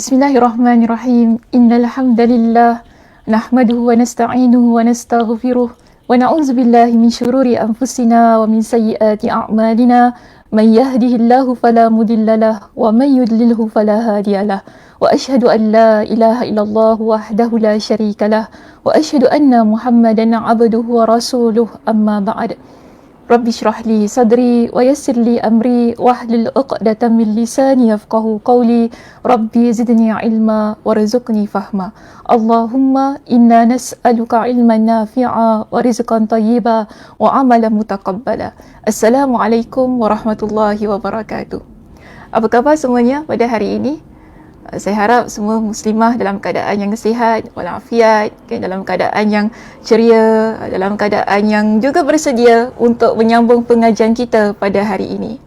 Bismillahirrahmanirrahim. Innal hamdalillah nahmaduhu wa nasta'inuhu wa nastaghfiruh wa na'udzu billahi min shururi anfusina wa min sayyiati a'malina. Man yahdihillahu fala mudhillalah wa man yudlilhu fala hadiyalah. Wa asyhadu an la ilaha illallah wahdahu la syarikalah wa asyhadu anna Muhammadan 'abduhu wa rasuluh. Amma ba'd. Rabbi syrah li sadri wa yassir li amri wahlul 'uqdatam min lisani yafqahu qawli. Rabbi zidni ilma warzuqni fahma. Allahumma inna nas'aluka ilman nafi'a wa rizqan thayyiba wa amalan mutaqabbala. Assalamualaikum warahmatullahi wabarakatuh. Apa khabar semuanya pada hari ini? Saya harap semua muslimah dalam keadaan yang sihat walafiat, dalam keadaan yang ceria, dalam keadaan yang juga bersedia untuk menyambung pengajian kita pada hari ini.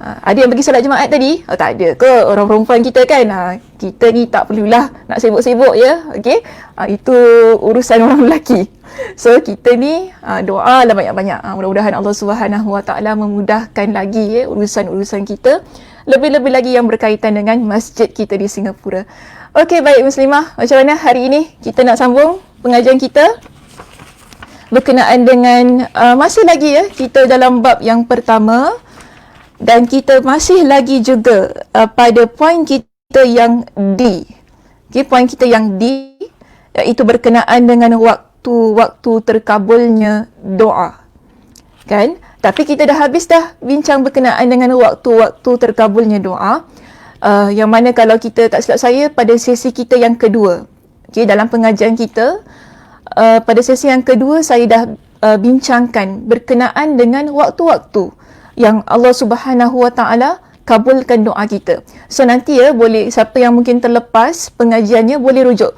Ada yang pergi solat Jumaat tadi? Tak ada ke orang perempuan kita kan? Kita ni tak perlulah nak sibuk-sibuk ya. Okey? Itu urusan orang lelaki. So kita ni doalah banyak-banyak. Mudah-mudahan Allah Subhanahu Wa Taala memudahkan lagi urusan-urusan kita. Lebih-lebih lagi yang berkaitan dengan masjid kita di Singapura. Okey, baik muslimah. Macam mana hari ini kita nak sambung pengajian kita? Berkenaan dengan masih lagi kita dalam bab yang pertama. Dan kita masih lagi juga pada poin kita yang D. Okay, poin kita yang D iaitu berkenaan dengan waktu terkabulnya doa. Kan? Tapi kita dah habis dah bincang berkenaan dengan waktu-waktu terkabulnya doa. Yang mana kalau kita tak silap saya pada sesi kita yang kedua. Okay, dalam pengajian kita, pada sesi yang kedua saya dah bincangkan berkenaan dengan waktu-waktu yang Allah Subhanahu Wa Taala kabulkan doa kita. So nanti boleh siapa yang mungkin terlepas pengajiannya boleh rujuk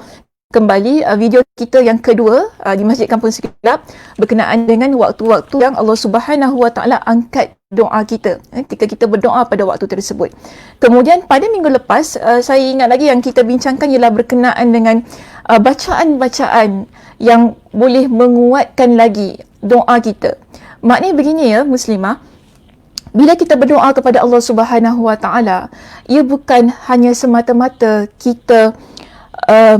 kembali video kita yang kedua di Masjid Kampung Siglap berkenaan dengan waktu-waktu yang Allah Subhanahu Wa Taala angkat doa kita ketika kita berdoa pada waktu tersebut. Kemudian pada minggu lepas saya ingat lagi yang kita bincangkan ialah berkenaan dengan bacaan-bacaan yang boleh menguatkan lagi doa kita. Maknanya begini muslimah, bila kita berdoa kepada Allah Subhanahu Wa Taala, ia bukan hanya semata-mata kita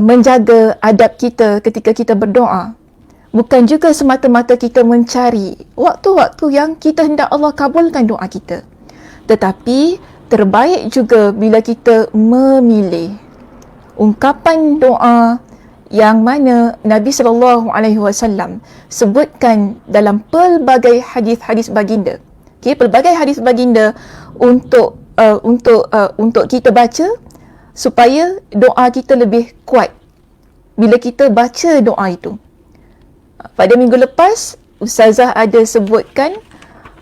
menjaga adab kita ketika kita berdoa. Bukan juga semata-mata kita mencari waktu-waktu yang kita hendak Allah kabulkan doa kita. Tetapi terbaik juga bila kita memilih ungkapan doa yang mana Nabi SAW sebutkan dalam pelbagai hadis-hadis baginda. Okay, pelbagai hadis baginda untuk kita baca supaya doa kita lebih kuat bila kita baca doa itu. Pada minggu lepas, Ustazah ada sebutkan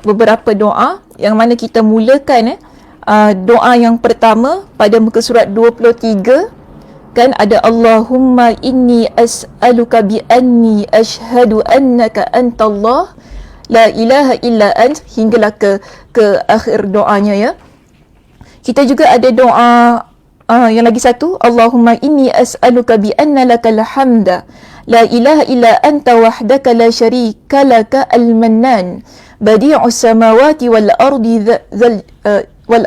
beberapa doa yang mana kita mulakan doa yang pertama pada muka surat 23 kan ada Allahumma inni as'aluka bi anni ashhadu annaka antallah la ilaha illa ant hinggalah ke akhir doanya ya. Kita juga ada doa yang lagi satu, Allahumma inni as'aluka bi anna lakal hamda la ilaha illa anta wahdaka la syarika laka al-mannan badi'us samawati wal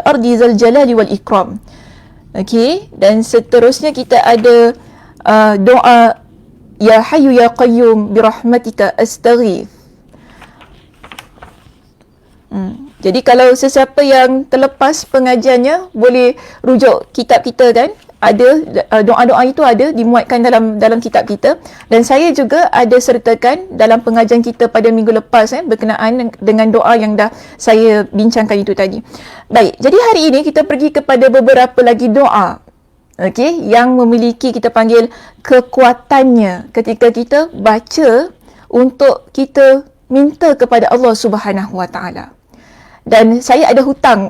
ardi zal jalali wal ikram. Okey, dan seterusnya kita ada doa ya hayyu ya qayyum bi rahmatika astaghith. Jadi kalau sesiapa yang terlepas pengajiannya boleh rujuk kitab kita kan, ada doa-doa itu ada dimuatkan dalam kitab kita, dan saya juga ada sertakan dalam pengajian kita pada minggu lepas berkenaan dengan doa yang dah saya bincangkan itu tadi. Baik, jadi hari ini kita pergi kepada beberapa lagi doa yang memiliki kita panggil kekuatannya ketika kita baca untuk kita minta kepada Allah Subhanahu Wa Taala. Dan saya ada hutang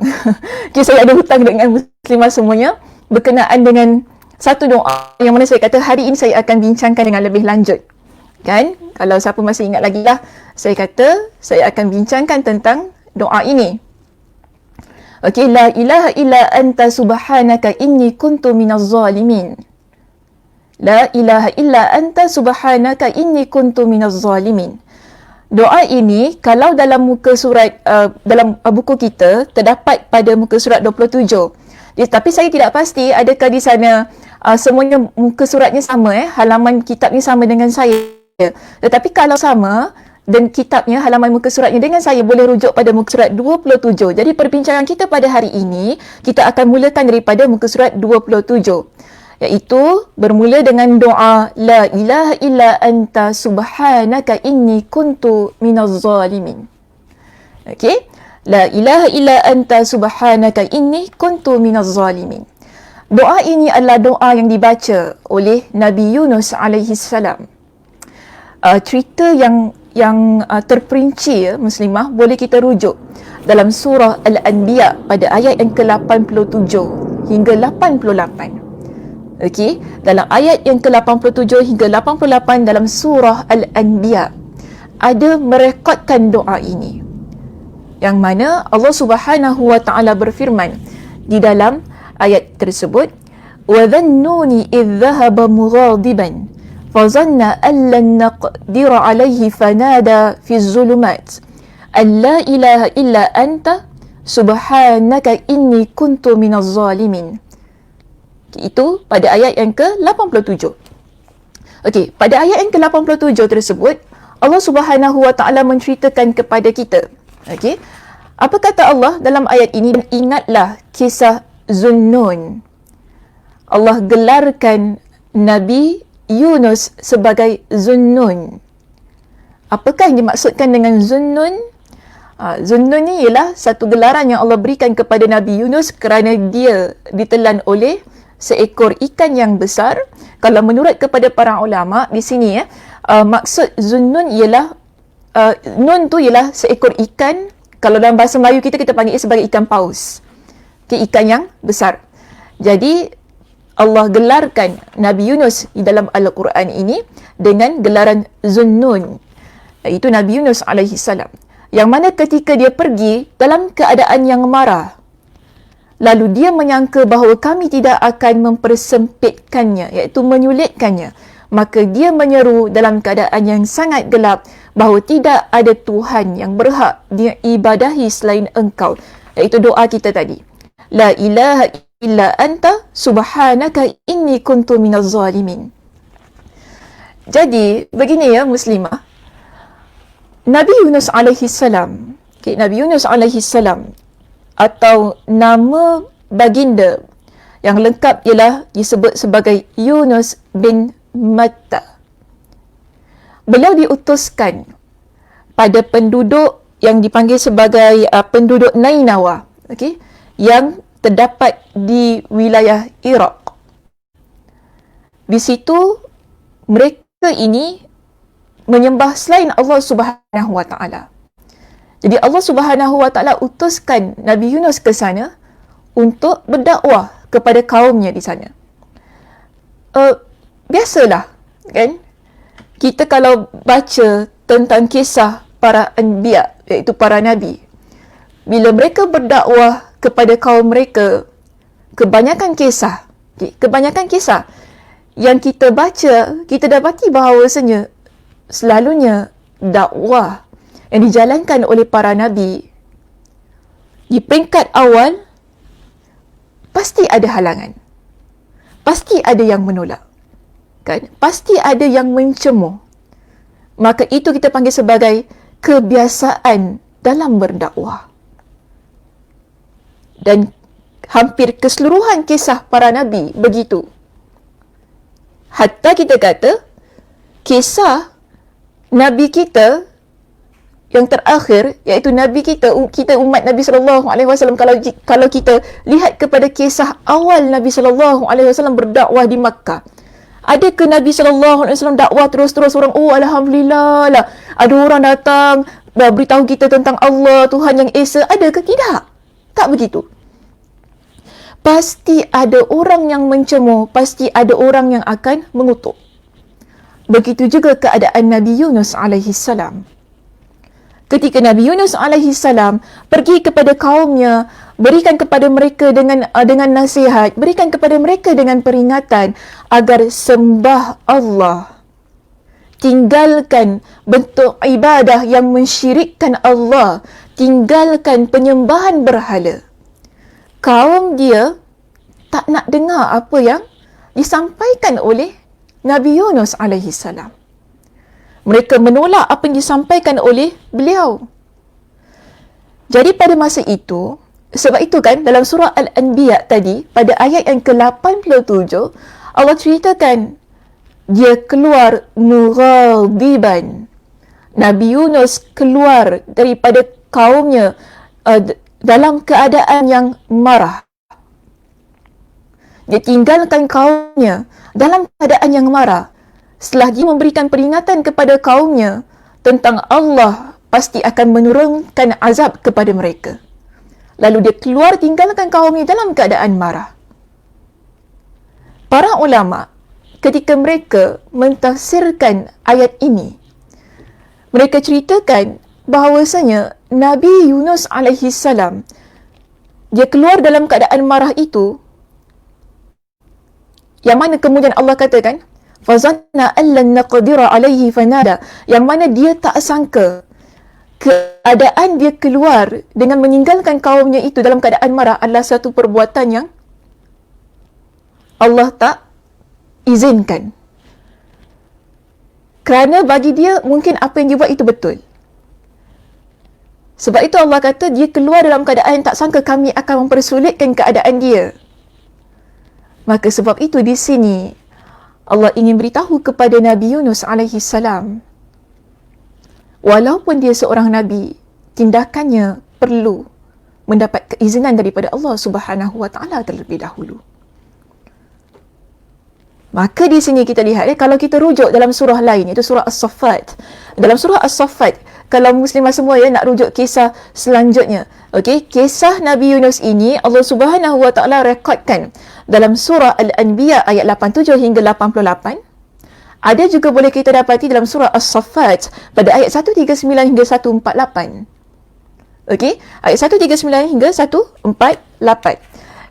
saya ada hutang dengan muslimah semuanya berkenaan dengan satu doa yang mana saya kata hari ini saya akan bincangkan dengan lebih lanjut kan. Kalau siapa masih ingat lagi lah, saya kata saya akan bincangkan tentang doa ini. Okey, la ilaha illa anta subhanaka inni kuntu minaz zalimin. La ilaha illa anta subhanaka inni kuntu minaz zalimin. Doa ini kalau dalam muka surat dalam buku kita terdapat pada muka surat 27. Tapi saya tidak pasti adakah di sana semuanya muka suratnya sama, halaman kitabnya sama dengan saya. Tetapi kalau sama dan kitabnya, halaman muka suratnya dengan saya, boleh rujuk pada muka surat 27. Jadi perbincangan kita pada hari ini, kita akan mulakan daripada muka surat 27. Iaitu bermula dengan doa La ilaha illa anta subhanaka inni kuntu minaz zalimin. Okey? La ilaha illa anta subhanaka inni kuntu minaz zalimin. Doa ini adalah doa yang dibaca oleh Nabi Yunus alaihi salam. Cerita yang terperinci, muslimah, boleh kita rujuk dalam surah Al-Anbiya pada ayat yang ke-87 hingga 88. Okey, dalam ayat yang ke-87 hingga 88 dalam surah Al-Anbiya ada merekodkan doa ini, yang mana Allah Subhanahu wa taala berfirman di dalam ayat tersebut, wa dhannuni idh dhahaba mughadiban fazanna an lan naqdira alayhi fanada fi zulumat an la ilaha illa anta subhanaka inni kuntu minaz zalimin. Itu pada ayat yang ke-87. Okey, pada ayat yang ke-87 tersebut Allah Subhanahu wa taala menceritakan kepada kita. Okey, apa kata Allah dalam ayat ini? Dan ingatlah kisah Zunnun. Allah gelarkan Nabi Yunus sebagai Zunnun. Apakah yang dimaksudkan dengan Zunnun? Zunnun ni ialah satu gelaran yang Allah berikan kepada Nabi Yunus kerana dia ditelan oleh seekor ikan yang besar. Kalau menurut kepada para ulama di sini, maksud Zunnun ialah nun tu ialah seekor ikan. Kalau dalam bahasa Melayu kita panggil sebagai ikan paus. Ikan yang besar. Jadi Allah gelarkan Nabi Yunus di dalam Al-Quran ini dengan gelaran Zunnun, iaitu Nabi Yunus alaihi salam, yang mana ketika dia pergi dalam keadaan yang marah, lalu dia menyangka bahawa kami tidak akan mempersempitkannya, iaitu menyulitkannya, maka dia menyeru dalam keadaan yang sangat gelap bahawa tidak ada Tuhan yang berhak diibadahi selain Engkau, iaitu doa kita tadi, La ilaha illa anta subhanaka inni kuntu minaz zalimin. Jadi begini ya muslimah, Nabi Yunus alaihi salam, Nabi Yunus alaihi salam atau nama baginda yang lengkap ialah disebut sebagai Yunus bin Matta. Beliau diutuskan pada penduduk yang dipanggil sebagai penduduk Nainawa, yang terdapat di wilayah Iraq. Di situ mereka ini menyembah selain Allah Subhanahu wa taala. Jadi Allah Subhanahu wa taala utuskan Nabi Yunus ke sana untuk berdakwah kepada kaumnya di sana. Biasalah kan, kita kalau baca tentang kisah para anbiya, iaitu para nabi, bila mereka berdakwah kepada kaum mereka, kebanyakan kisah yang kita baca, kita dapati bahawasanya selalunya dakwah yang dijalankan oleh para nabi di peringkat awal pasti ada halangan, pasti ada yang menolak, kan? Pasti ada yang mencemuh. Maka itu kita panggil sebagai kebiasaan dalam berdakwah. Dan hampir keseluruhan kisah para nabi begitu. Hatta kita kata kisah nabi kita yang terakhir, iaitu nabi kita umat Nabi SAW, kalau kita lihat kepada kisah awal Nabi SAW berdakwah di Makkah, ada ke Nabi SAW dakwah terus-terus orang, alhamdulillah lah, ada orang datang beritahu kita tentang Allah, Tuhan yang Esa? Ada ke? Tidak. Tak begitu. Pasti ada orang yang mencemooh, pasti ada orang yang akan mengutuk. Begitu juga keadaan Nabi Yunus alaihi salam. Ketika Nabi Yunus alaihi salam pergi kepada kaumnya, berikan kepada mereka dengan nasihat, berikan kepada mereka dengan peringatan agar sembah Allah. Tinggalkan bentuk ibadah yang mensyirikkan Allah, tinggalkan penyembahan berhala. Kaum dia tak nak dengar apa yang disampaikan oleh Nabi Yunus alaihi salam. Mereka menolak apa yang disampaikan oleh beliau. Jadi pada masa itu, sebab itu kan dalam surah Al-Anbiya tadi, pada ayat yang ke-87, Allah ceritakan dia keluar mughadiban. Nabi Yunus keluar daripada kaumnya dalam keadaan yang marah. Dia tinggalkan kaumnya dalam keadaan yang marah. Setelah dia memberikan peringatan kepada kaumnya tentang Allah pasti akan menurunkan azab kepada mereka. Lalu dia keluar tinggalkan kaumnya dalam keadaan marah. Para ulama ketika mereka mentafsirkan ayat ini, mereka ceritakan bahawasanya Nabi Yunus alaihi salam dia keluar dalam keadaan marah itu, yang mana kemudian Allah katakan fazanna allan naqdira alaihi fanada, yang mana dia tak sangka keadaan dia keluar dengan meninggalkan kaumnya itu dalam keadaan marah adalah satu perbuatan yang Allah tak izinkan. Kerana bagi dia mungkin apa yang dia buat itu betul. Sebab itu Allah kata dia keluar dalam keadaan yang tak sangka kami akan mempersulitkan keadaan dia. Maka sebab itu di sini Allah ingin beritahu kepada Nabi Yunus alaihi salam, walaupun dia seorang nabi, tindakannya perlu mendapat keizinan daripada Allah Subhanahu wa taala terlebih dahulu. Maka di sini kita lihat kalau kita rujuk dalam surah lain, iaitu surah As-Saffat. Dalam surah As-Saffat, kalau muslimah semua nak rujuk kisah selanjutnya. Okey, kisah Nabi Yunus ini Allah Subhanahu wa taala rekodkan dalam surah Al-Anbiya ayat 87 hingga 88. Ada juga boleh kita dapati dalam surah As-Saffat pada ayat 139 hingga 148. Okey, ayat 139 hingga 148.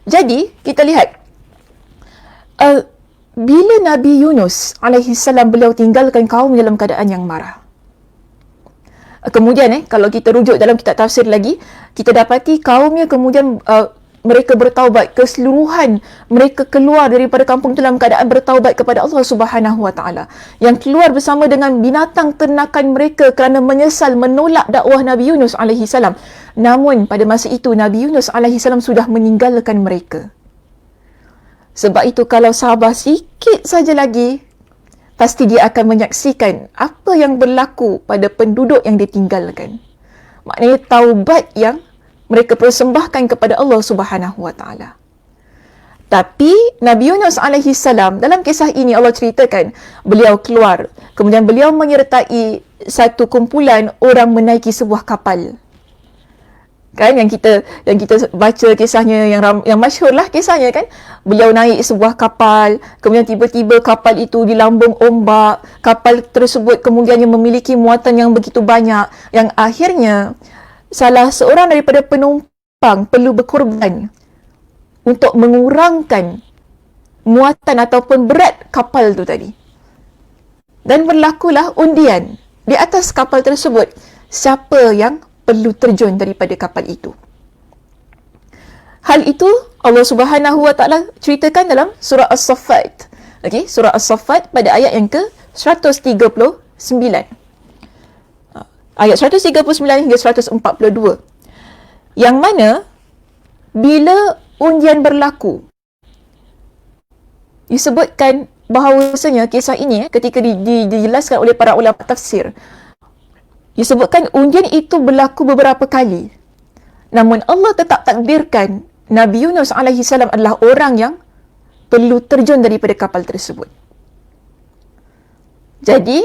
Jadi, kita lihat bila Nabi Yunus alaihi salam beliau tinggalkan kaum dalam keadaan yang marah. Kemudian kalau kita rujuk dalam kitab tafsir lagi, kita dapati kaumnya kemudian mereka bertaubat, keseluruhan mereka keluar daripada kampung dalam keadaan bertaubat kepada Allah Subhanahu wa taala. Yang keluar bersama dengan binatang ternakan mereka kerana menyesal menolak dakwah Nabi Yunus alaihi salam. Namun pada masa itu Nabi Yunus alaihi salam sudah meninggalkan mereka. Sebab itu kalau sabar sikit saja lagi, pasti dia akan menyaksikan apa yang berlaku pada penduduk yang ditinggalkan. Maknanya taubat yang mereka persembahkan kepada Allah Subhanahu wa taala. Tapi Nabi Yunus alaihi salam dalam kisah ini Allah ceritakan beliau keluar, kemudian beliau menyertai satu kumpulan orang menaiki sebuah kapal. Kan yang kita baca kisahnya yang masyhur lah kisahnya kan, beliau naik sebuah kapal, kemudian tiba-tiba kapal itu dilambung ombak, kapal tersebut kemudiannya memiliki muatan yang begitu banyak yang akhirnya salah seorang daripada penumpang perlu berkorban untuk mengurangkan muatan ataupun berat kapal tu tadi. Dan berlakulah undian di atas kapal tersebut, siapa yang perlu terjun daripada kapal itu. Hal itu Allah Subhanahu wa taala ceritakan dalam surah As-Saffat. Okey, surah As-Saffat pada ayat yang ke-139. Ayat 139 hingga 142. Yang mana bila undian berlaku, disebutkan bahawasanya kisah ini ketika dijelaskan oleh para ulama tafsir, disebutkan undian itu berlaku beberapa kali. Namun Allah tetap takdirkan Nabi Yunus alaihi salam adalah orang yang perlu terjun daripada kapal tersebut. Jadi,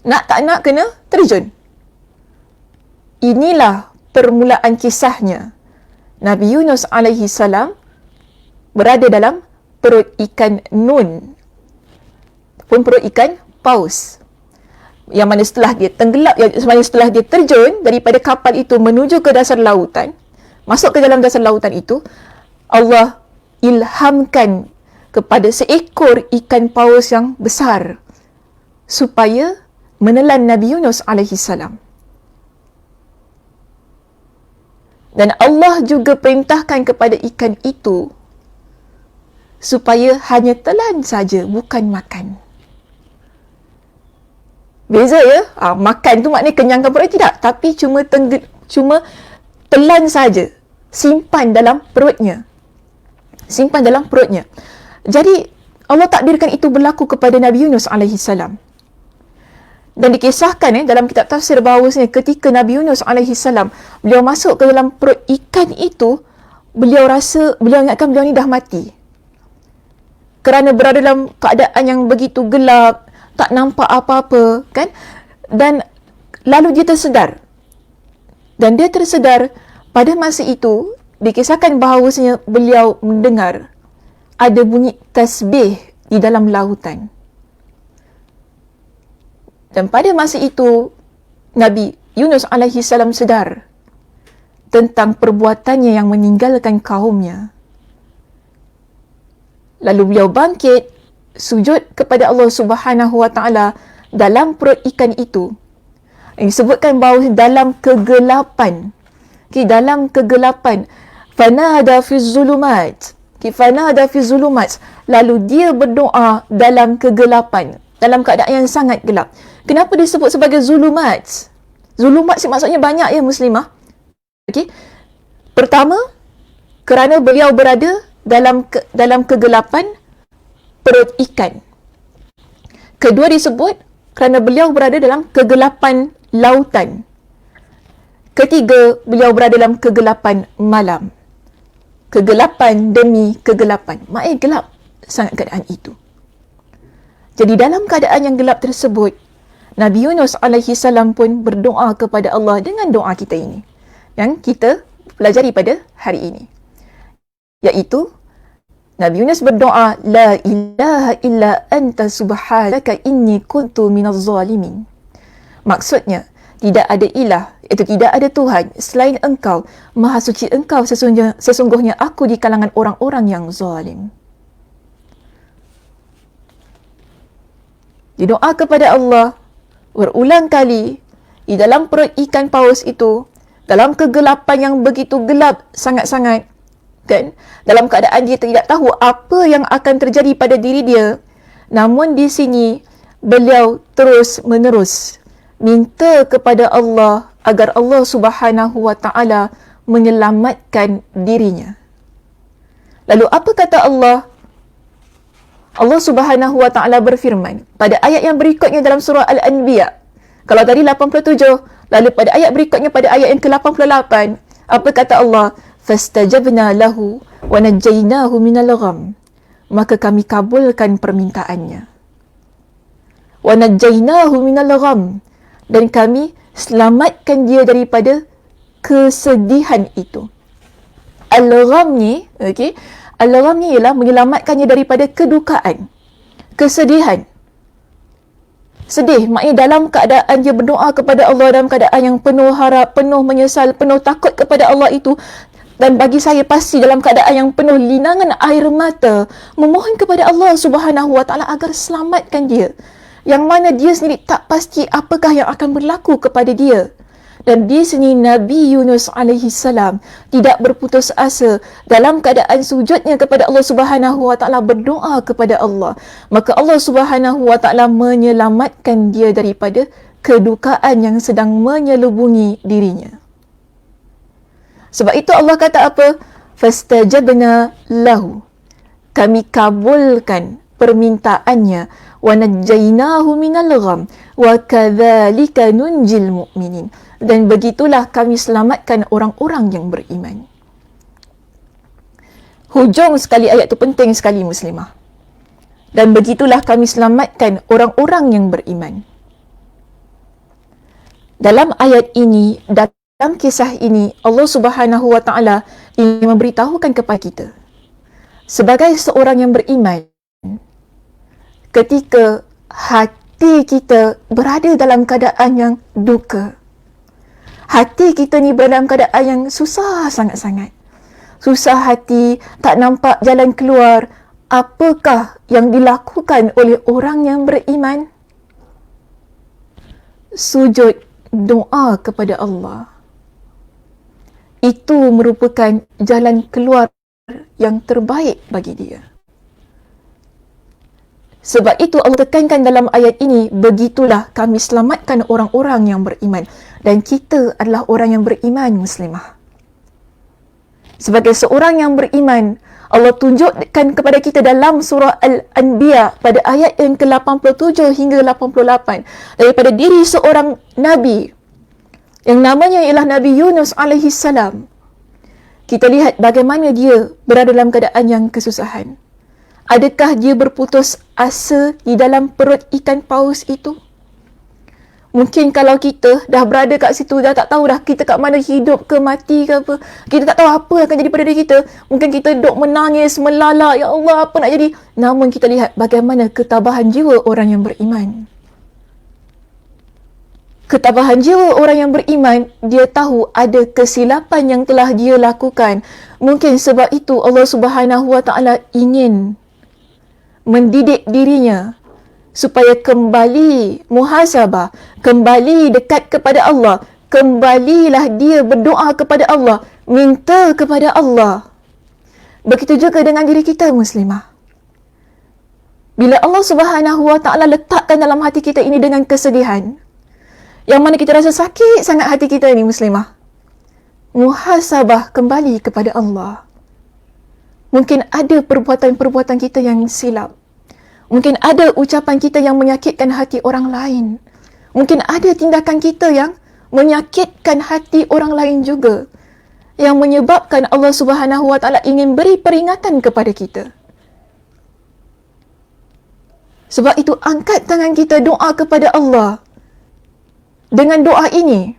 nak tak nak kena terjun. Inilah permulaan kisahnya. Nabi Yunus alaihi salam berada dalam perut ikan Nun, pun perut ikan Paus. Yang mana setelah dia tenggelam, setelah dia terjun daripada kapal itu menuju ke dasar lautan, masuk ke dalam dasar lautan itu, Allah ilhamkan kepada seekor ikan paus yang besar supaya menelan Nabi Yunus alaihi salam. Dan Allah juga perintahkan kepada ikan itu supaya hanya telan saja, bukan makan. Beza ya. Makan tu maknanya kenyangkan perut, tidak. Tapi cuma telan saja. Simpan dalam perutnya. Simpan dalam perutnya. Jadi, Allah takdirkan itu berlaku kepada Nabi Yunus AS. Dan dikisahkan dalam kitab tafsir bahawasanya ketika Nabi Yunus AS, beliau masuk ke dalam perut ikan itu, beliau ingatkan beliau ni dah mati. Kerana berada dalam keadaan yang begitu gelap, tak nampak apa-apa, kan? Dan lalu dia tersedar. Dan dia tersedar pada masa itu, dikisahkan bahawasanya beliau mendengar ada bunyi tasbih di dalam lautan. Dan pada masa itu, Nabi Yunus AS sedar tentang perbuatannya yang meninggalkan kaumnya. Lalu beliau bangkit, sujud kepada Allah Subhanahu Wa Taala dalam perut ikan itu. Disebutkan bahawa dalam kegelapan, dalam kegelapan, fanada fi zulumat, fanada fi zulumat, lalu dia berdoa dalam kegelapan, dalam keadaan yang sangat gelap. Kenapa disebut sebagai zulumat? Zulumat maksudnya banyak ya muslimah. Okey. Pertama, kerana beliau berada dalam kegelapan perut ikan. Kedua disebut kerana beliau berada dalam kegelapan lautan. Ketiga, beliau berada dalam kegelapan malam. Kegelapan demi kegelapan. Maknanya gelap sangat keadaan itu. Jadi dalam keadaan yang gelap tersebut, Nabi Yunus AS pun berdoa kepada Allah dengan doa kita ini, yang kita pelajari pada hari ini. Iaitu, Nabi Yunus berdoa, La ilaha illa anta subhanaka inni kuntu minaz zalimin. Maksudnya, tidak ada ilah, iaitu tidak ada Tuhan selain engkau. Maha suci engkau, sesungguhnya aku di kalangan orang-orang yang zalim. Didoa kepada Allah berulang kali di dalam perut ikan paus itu, dalam kegelapan yang begitu gelap sangat-sangat, kan? Dalam keadaan dia tidak tahu apa yang akan terjadi pada diri dia. Namun di sini beliau terus menerus minta kepada Allah agar Allah Subhanahu Wa Taala menyelamatkan dirinya. Lalu apa kata Allah? Allah Subhanahu Wa Taala berfirman pada ayat yang berikutnya dalam surah Al-Anbiya. Kalau tadi 87, lalu pada ayat berikutnya pada ayat yang ke-88, apa kata Allah? Fastajabna lahu wa najjaynahu minal gham. Maka kami kabulkan permintaannya. Wa najjaynahu minal gham, dan kami selamatkan dia daripada kesedihan itu. Al-gham ni, okey, Al-gham ni ialah menyelamatkannya daripada kedukaan, kesedihan. Sedih, maknanya dalam keadaan dia berdoa kepada Allah dalam keadaan yang penuh harap, penuh menyesal, penuh takut kepada Allah itu, dan bagi saya pasti dalam keadaan yang penuh linangan air mata, memohon kepada Allah Subhanahu Wa Taala agar selamatkan dia. Yang mana dia sendiri tak pasti apakah yang akan berlaku kepada dia. Dan di sini Nabi Yunus AS tidak berputus asa dalam keadaan sujudnya kepada Allah Subhanahu Wa Taala, berdoa kepada Allah. Maka Allah Subhanahu Wa Taala menyelamatkan dia daripada kedukaan yang sedang menyelubungi dirinya. Sebab itu Allah kata apa? Fastajabna lahu. Kami kabulkan permintaannya. Wa najjaynahu minal gham. Wa kadzalika nunjil mu'minin. Dan begitulah kami selamatkan orang-orang yang beriman. Hujung sekali ayat itu penting sekali muslimah. Dan begitulah kami selamatkan orang-orang yang beriman. Dalam ayat ini, dalam kisah ini, Allah Subhanahu Wa Taala ingin memberitahukan kepada kita, sebagai seorang yang beriman, ketika hati kita berada dalam keadaan yang duka, hati kita ni berada dalam keadaan yang susah sangat-sangat, susah hati, tak nampak jalan keluar, apakah yang dilakukan oleh orang yang beriman? Sujud doa kepada Allah. Itu merupakan jalan keluar yang terbaik bagi dia. Sebab itu Allah tekankan dalam ayat ini, begitulah kami selamatkan orang-orang yang beriman. Dan kita adalah orang yang beriman, muslimah. Sebagai seorang yang beriman, Allah tunjukkan kepada kita dalam surah Al-Anbiya pada ayat yang ke-87 hingga 88 daripada diri seorang Nabi yang namanya ialah Nabi Yunus alaihi salam. Kita lihat bagaimana dia berada dalam keadaan yang kesusahan. Adakah dia berputus asa di dalam perut ikan paus itu? Mungkin kalau kita dah berada kat situ, dah tak tahu dah kita kat mana, hidup ke mati ke apa. Kita tak tahu apa akan jadi pada diri kita. Mungkin kita duduk menangis, melalak, ya Allah apa nak jadi. Namun kita lihat bagaimana ketabahan jiwa orang yang beriman. Ketabahan jiwa orang yang beriman, dia tahu ada kesilapan yang telah dia lakukan. Mungkin sebab itu Allah Subhanahu Wa Taala ingin mendidik dirinya supaya kembali muhasabah, kembali dekat kepada Allah, kembalilah dia berdoa kepada Allah, minta kepada Allah. Begitu juga dengan diri kita, muslimah. Bila Allah Subhanahu Wa Taala letakkan dalam hati kita ini dengan kesedihan, yang mana kita rasa sakit sangat hati kita ini, muslimah, muhasabah kembali kepada Allah. Mungkin ada perbuatan-perbuatan kita yang silap. Mungkin ada ucapan kita yang menyakitkan hati orang lain. Mungkin ada tindakan kita yang menyakitkan hati orang lain juga. Yang menyebabkan Allah Subhanahu Wa Taala ingin beri peringatan kepada kita. Sebab itu angkat tangan kita, doa kepada Allah. Dengan doa ini,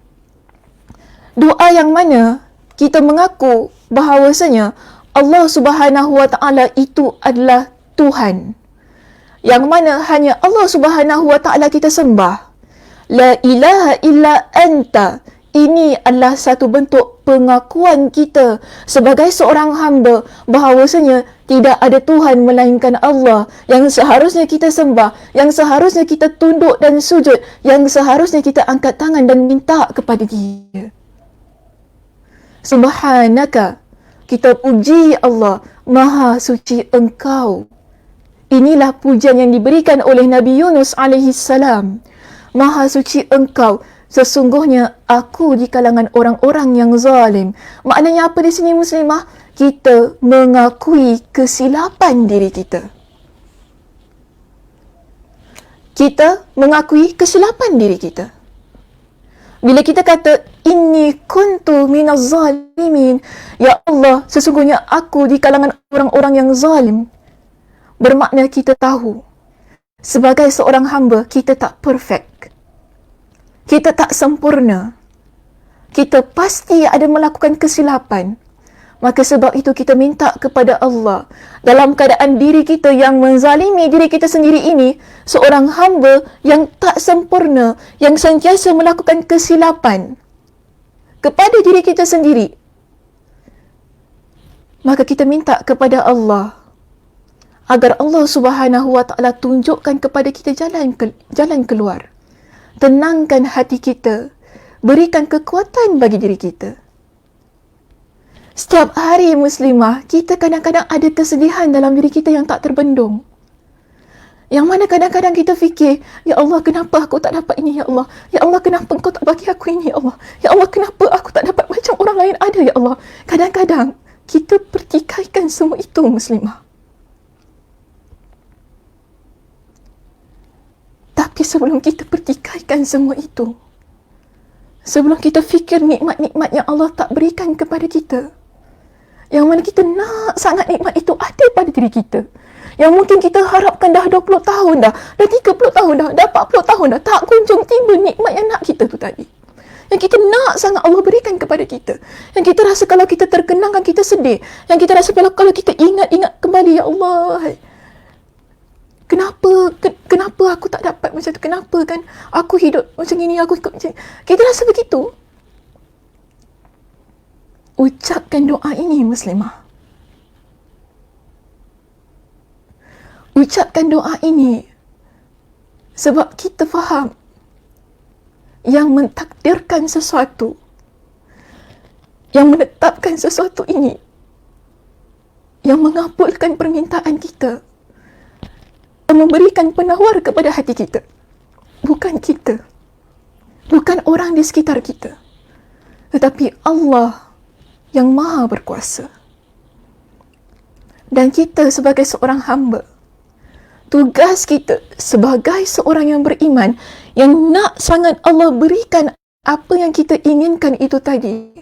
doa yang mana kita mengaku bahawasanya Allah Subhanahu Wa Taala itu adalah Tuhan. Yang mana hanya Allah Subhanahu Wa Taala kita sembah. La ilaha illa anta. Ini adalah satu bentuk pengakuan kita sebagai seorang hamba bahawasanya tidak ada Tuhan melainkan Allah yang seharusnya kita sembah, yang seharusnya kita tunduk dan sujud, yang seharusnya kita angkat tangan dan minta kepada Dia. Subhanaka, kita puji Allah, Maha suci Engkau. Inilah pujian yang diberikan oleh Nabi Yunus alaihi salam. Maha suci Engkau, sesungguhnya aku di kalangan orang-orang yang zalim. Maknanya apa di sini, muslimah? Kita mengakui kesilapan diri kita. Kita mengakui kesilapan diri kita. Bila kita kata, inni kuntu minaz zalimin, ya Allah, sesungguhnya aku di kalangan orang-orang yang zalim, bermakna kita tahu, sebagai seorang hamba, kita tak perfect. Kita tak sempurna. Kita pasti ada melakukan kesilapan. Maka sebab itu kita minta kepada Allah, dalam keadaan diri kita yang menzalimi diri kita sendiri ini, seorang hamba yang tak sempurna, yang sentiasa melakukan kesilapan kepada diri kita sendiri. Maka kita minta kepada Allah agar Allah Subhanahu Wa Taala tunjukkan kepada kita jalan keluar. Tenangkan hati kita, berikan kekuatan bagi diri kita. Setiap hari, muslimah, kita kadang-kadang ada kesedihan dalam diri kita yang tak terbendung. Yang mana kadang-kadang kita fikir, ya Allah, kenapa aku tak dapat ini, ya Allah? Ya Allah, kenapa Engkau tak bagi aku ini, ya Allah? Ya Allah, kenapa aku tak dapat macam orang lain ada, ya Allah? Kadang-kadang kita pertikaikan semua itu, muslimah. Tapi sebelum kita pertikaikan semua itu, sebelum kita fikir nikmat-nikmat yang Allah tak berikan kepada kita, yang mana kita nak sangat nikmat itu ada pada diri kita, yang mungkin kita harapkan dah 20 tahun dah 30 tahun dah 40 tahun dah, tak kunjung tiba nikmat yang nak kita tu tadi, yang kita nak sangat Allah berikan kepada kita, yang kita rasa kalau kita terkenangkan kita sedih, yang kita rasa kalau kita ingat kembali, ya Allah, kenapa aku tak dapat macam tu? Kenapa kan aku hidup macam ini, aku ikut macam ni? Kita rasa begitu. Ucapkan doa ini, muslimah. Ucapkan doa ini sebab kita faham yang mentakdirkan sesuatu, yang menetapkan sesuatu ini, yang mengabulkan permintaan kita, memberikan penawar kepada hati kita. Bukan kita. Bukan orang di sekitar kita. Tetapi Allah yang maha berkuasa. Dan kita sebagai seorang hamba, tugas kita sebagai seorang yang beriman, yang nak sangat Allah berikan apa yang kita inginkan itu tadi.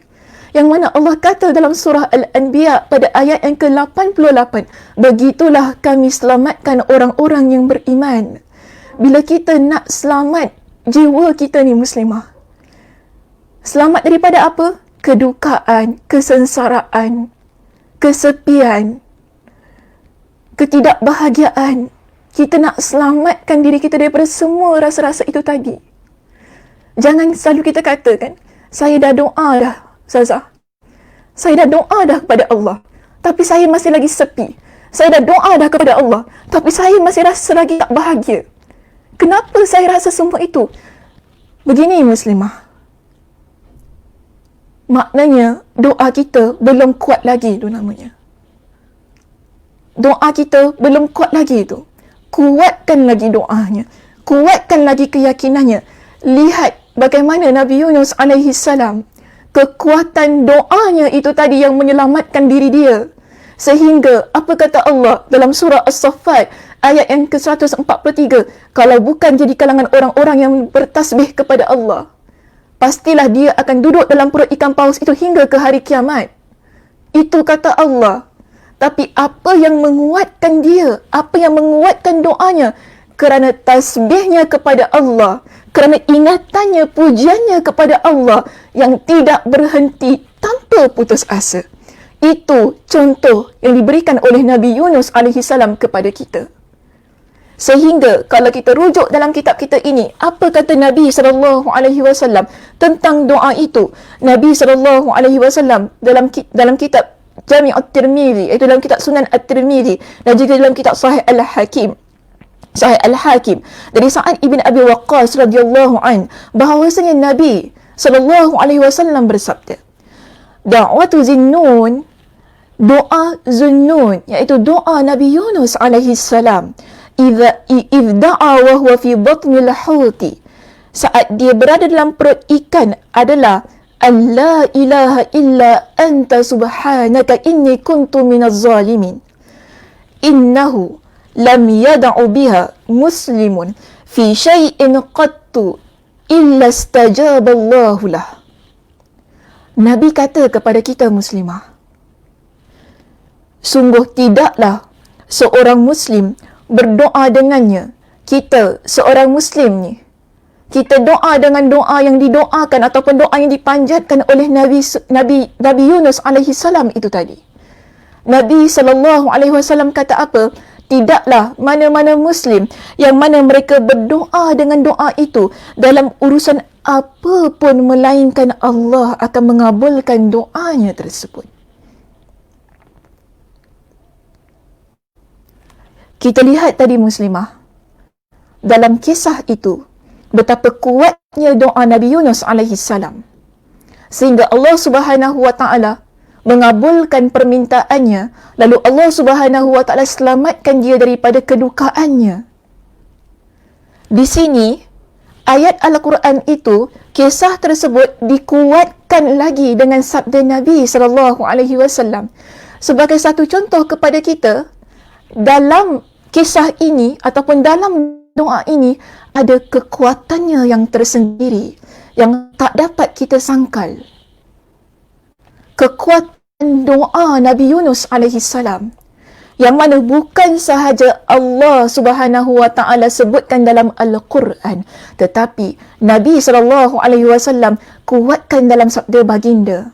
Yang mana Allah kata dalam surah Al-Anbiya pada ayat yang ke-88, begitulah kami selamatkan orang-orang yang beriman. Bila kita nak selamat jiwa kita ni muslimah, selamat daripada apa? Kedukaan, kesengsaraan, kesepian, ketidakbahagiaan. Kita nak selamatkan diri kita daripada semua rasa-rasa itu tadi. Jangan selalu kita katakan, saya dah doa dah, Ustazah. Saya dah doa dah kepada Allah, tapi saya masih lagi sepi. Saya dah doa dah kepada Allah, tapi saya masih rasa lagi tak bahagia. Kenapa saya rasa semua itu? Begini muslimah. Maknanya doa kita belum kuat lagi tu namanya. Doa kita belum kuat lagi tu. Kuatkan lagi doanya. Kuatkan lagi keyakinannya. Lihat bagaimana Nabi Yunus alaihi salam, kekuatan doanya itu tadi yang menyelamatkan diri dia. Sehingga apa kata Allah dalam surah As-Saffat ayat yang ke-143, kalau bukan jadi kalangan orang-orang yang bertasbih kepada Allah, pastilah dia akan duduk dalam perut ikan paus itu hingga ke hari kiamat. Itu kata Allah. Tapi apa yang menguatkan dia? Apa yang menguatkan doanya? Kerana tasbihnya kepada Allah, kerana ingatannya, pujiannya kepada Allah yang tidak berhenti tanpa putus asa. Itu contoh yang diberikan oleh Nabi Yunus AS kepada kita. Sehingga kalau kita rujuk dalam kitab kita ini, apa kata Nabi SAW tentang doa itu? Nabi SAW dalam kitab Jami' At-Tirmidzi, iaitu dalam kitab Sunan At-Tirmidzi, dan juga dalam kitab Sahih Al-Hakim, dari Sa'ad ibn Abi Waqqas radhiyallahu an, bahawasanya Nabi SAW bersabda, da'watu Zinnun, doa Zunnun, iaitu doa Nabi Yunus alaihi salam, idh da'a wa huwa fi batnil huti, saat dia berada dalam perut ikan, adalah an la ilaha illa anta subhanaka inni kuntu minaz zalimin. Innahu lam yada'u biha muslimun fi syai'in qattu illa istajaba Allahu lah. Nabi kata kepada kita muslimah, sungguh tidaklah seorang muslim berdoa dengannya. Kita seorang muslim ni, kita doa dengan doa yang didoakan ataupun doa yang dipanjatkan oleh Nabi Yunus alaihi salam itu tadi. Nabi SAW kata apa? Tidaklah mana-mana muslim yang mana mereka berdoa dengan doa itu dalam urusan apa pun, melainkan Allah akan mengabulkan doanya tersebut. Kita lihat tadi muslimah, dalam kisah itu, betapa kuatnya doa Nabi Yunus alaihi salam, sehingga Allah Subhanahu wa taala mengabulkan permintaannya, lalu Allah Subhanahu wa taala selamatkan dia daripada kedukaannya. Di sini ayat Al-Quran itu, kisah tersebut dikuatkan lagi dengan sabda Nabi SAW sebagai satu contoh kepada kita. Dalam kisah ini ataupun dalam doa ini ada kekuatannya yang tersendiri yang tak dapat kita sangkal. Kekuatan doa Nabi Yunus alaihi salam yang mana bukan sahaja Allah Subhanahu wa taala sebutkan dalam Al-Quran, tetapi Nabi SAW kuatkan dalam sabda baginda.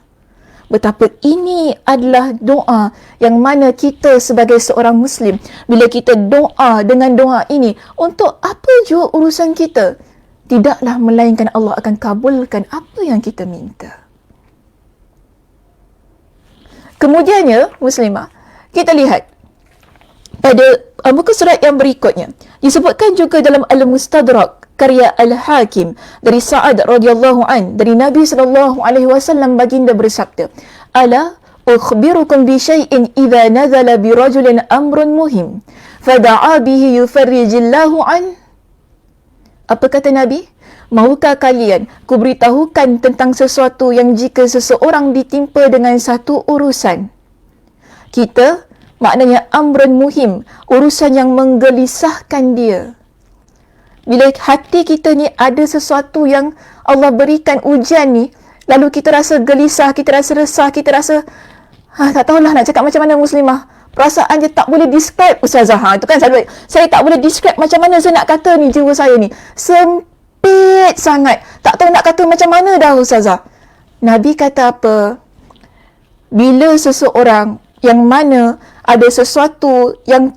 Betapa ini adalah doa yang mana kita sebagai seorang muslim, bila kita doa dengan doa ini, untuk apa jua urusan kita, tidaklah melainkan Allah akan kabulkan apa yang kita minta. Kemudiannya, muslimah, kita lihat pada muka surat yang berikutnya, disebutkan juga dalam Al-Mustadrak karya Al-Hakim dari Sa'ad radhiyallahu an, dari Nabi SAW baginda bersabda, ala ukhbirukum bi syai'in idza nazala bi rajulin amrun muhim fada'a bihi yufarrijillahu an. Apa kata Nabi? Maukah kalian kuberitahukan tentang sesuatu yang jika seseorang ditimpa dengan satu urusan, kita, maknanya amrun muhim, urusan yang menggelisahkan dia. Bila hati kita ni ada sesuatu yang Allah berikan ujian ni, lalu kita rasa gelisah, kita rasa resah, kita rasa tak tahulah nak cakap macam mana muslimah. Perasaan dia tak boleh describe, Ustazah. Itu kan saya tak boleh describe macam mana saya nak kata ni jiwa saya ni. Sempit sangat. Tak tahu nak kata macam mana dah, Ustazah. Nabi kata apa? Bila seseorang yang mana ada sesuatu yang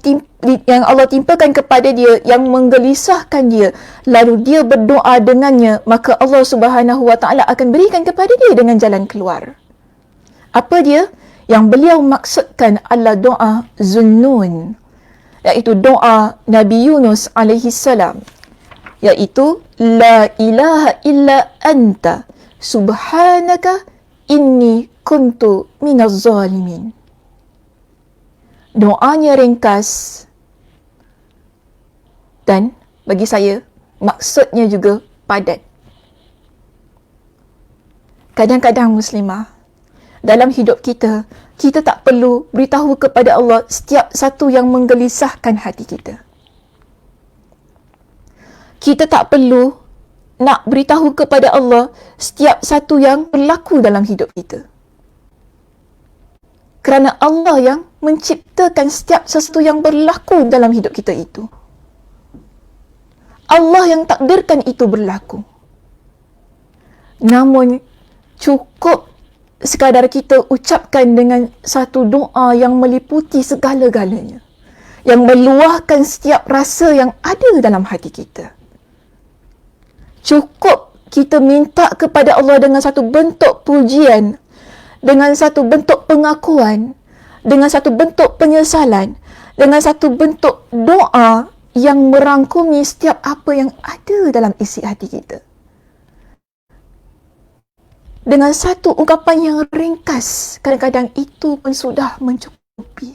Allah timpakan kepada dia yang menggelisahkan dia, lalu dia berdoa dengannya, maka Allah Subhanahu Wa Taala akan berikan kepada dia dengan jalan keluar. Apa dia? Yang beliau maksudkan adalah doa Zunnun, iaitu doa Nabi Yunus alaihi salam, iaitu la ilaha illa anta subhanaka inni kuntu minaz zalimin. Doanya ringkas dan bagi saya maksudnya juga padat. Kadang-kadang muslimah, dalam hidup kita, kita tak perlu beritahu kepada Allah setiap satu yang menggelisahkan hati kita. Kita tak perlu nak beritahu kepada Allah setiap satu yang berlaku dalam hidup kita. Kerana Allah yang menciptakan setiap sesuatu yang berlaku dalam hidup kita itu. Allah yang takdirkan itu berlaku. Namun, cukup sekadar kita ucapkan dengan satu doa yang meliputi segala-galanya, yang meluahkan setiap rasa yang ada dalam hati kita. Cukup kita minta kepada Allah dengan satu bentuk pujian, dengan satu bentuk pengakuan, dengan satu bentuk penyesalan, dengan satu bentuk doa yang merangkumi setiap apa yang ada dalam isi hati kita. Dengan satu ungkapan yang ringkas, kadang-kadang itu pun sudah mencukupi.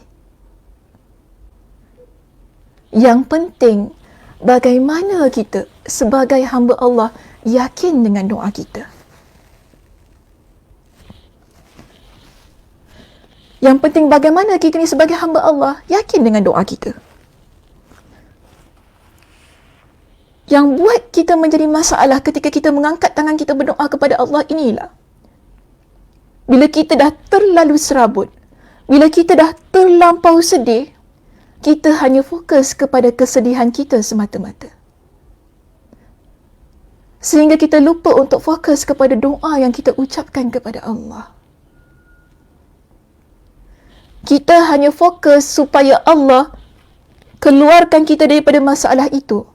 Yang penting, bagaimana kita sebagai hamba Allah yakin dengan doa kita. Yang penting bagaimana kita ni sebagai hamba Allah yakin dengan doa kita. Yang buat kita menjadi masalah ketika kita mengangkat tangan kita berdoa kepada Allah inilah, bila kita dah terlalu serabut, bila kita dah terlampau sedih, kita hanya fokus kepada kesedihan kita semata-mata. Sehingga kita lupa untuk fokus kepada doa yang kita ucapkan kepada Allah. Kita hanya fokus supaya Allah keluarkan kita daripada masalah itu.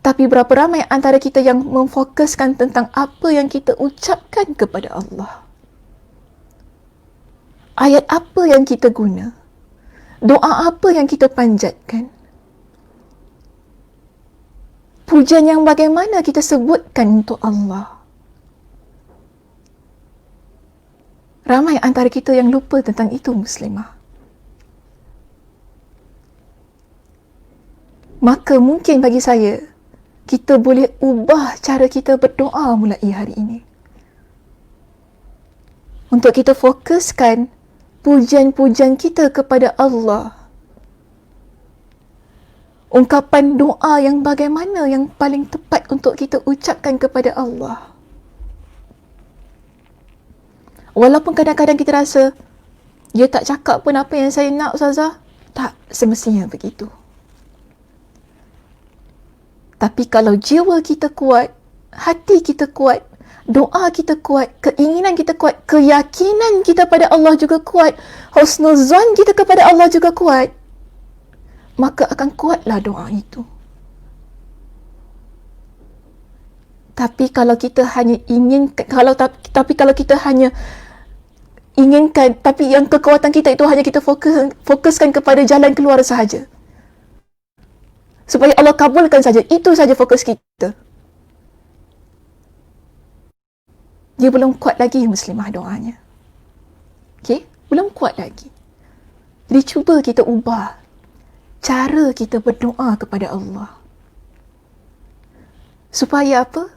Tapi berapa ramai antara kita yang memfokuskan tentang apa yang kita ucapkan kepada Allah? Ayat apa yang kita guna? Doa apa yang kita panjatkan? Pujian yang bagaimana kita sebutkan untuk Allah? Ramai antara kita yang lupa tentang itu, muslimah. Maka mungkin bagi saya, kita boleh ubah cara kita berdoa mulai hari ini. Untuk kita fokuskan pujian-pujian kita kepada Allah. Ungkapan doa yang bagaimana yang paling tepat untuk kita ucapkan kepada Allah. Walaupun kadang-kadang kita rasa, dia tak cakap pun apa yang saya nak, Ustazah. Tak semestinya begitu. Tapi kalau jiwa kita kuat, hati kita kuat, doa kita kuat, keinginan kita kuat, keyakinan kita pada Allah juga kuat, husnuzan kita kepada Allah juga kuat, maka akan kuatlah doa itu. Tapi kalau kita hanya inginkan, kalau kita hanya inginkan, tapi yang kekuatan kita itu hanya kita fokuskan kepada jalan keluar sahaja, supaya Allah kabulkan saja, itu saja fokus kita. Dia belum kuat lagi, muslimah, doanya. Okey? Belum kuat lagi. dicuba kita ubah cara kita berdoa kepada Allah. Supaya apa?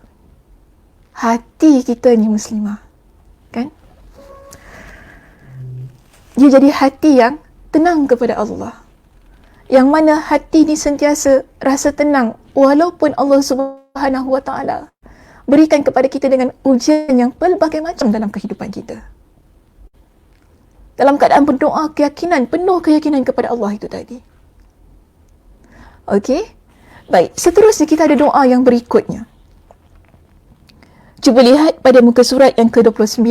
Hati kita ni muslimah, kan? Dia jadi hati yang tenang kepada Allah. Yang mana hati ni sentiasa rasa tenang walaupun Allah Subhanahu Wa Taala berikan kepada kita dengan ujian yang pelbagai macam dalam kehidupan kita. Dalam keadaan berdoa, penuh keyakinan kepada Allah itu tadi. Okey? Baik, seterusnya kita ada doa yang berikutnya. Cuba lihat pada muka surat yang ke-29.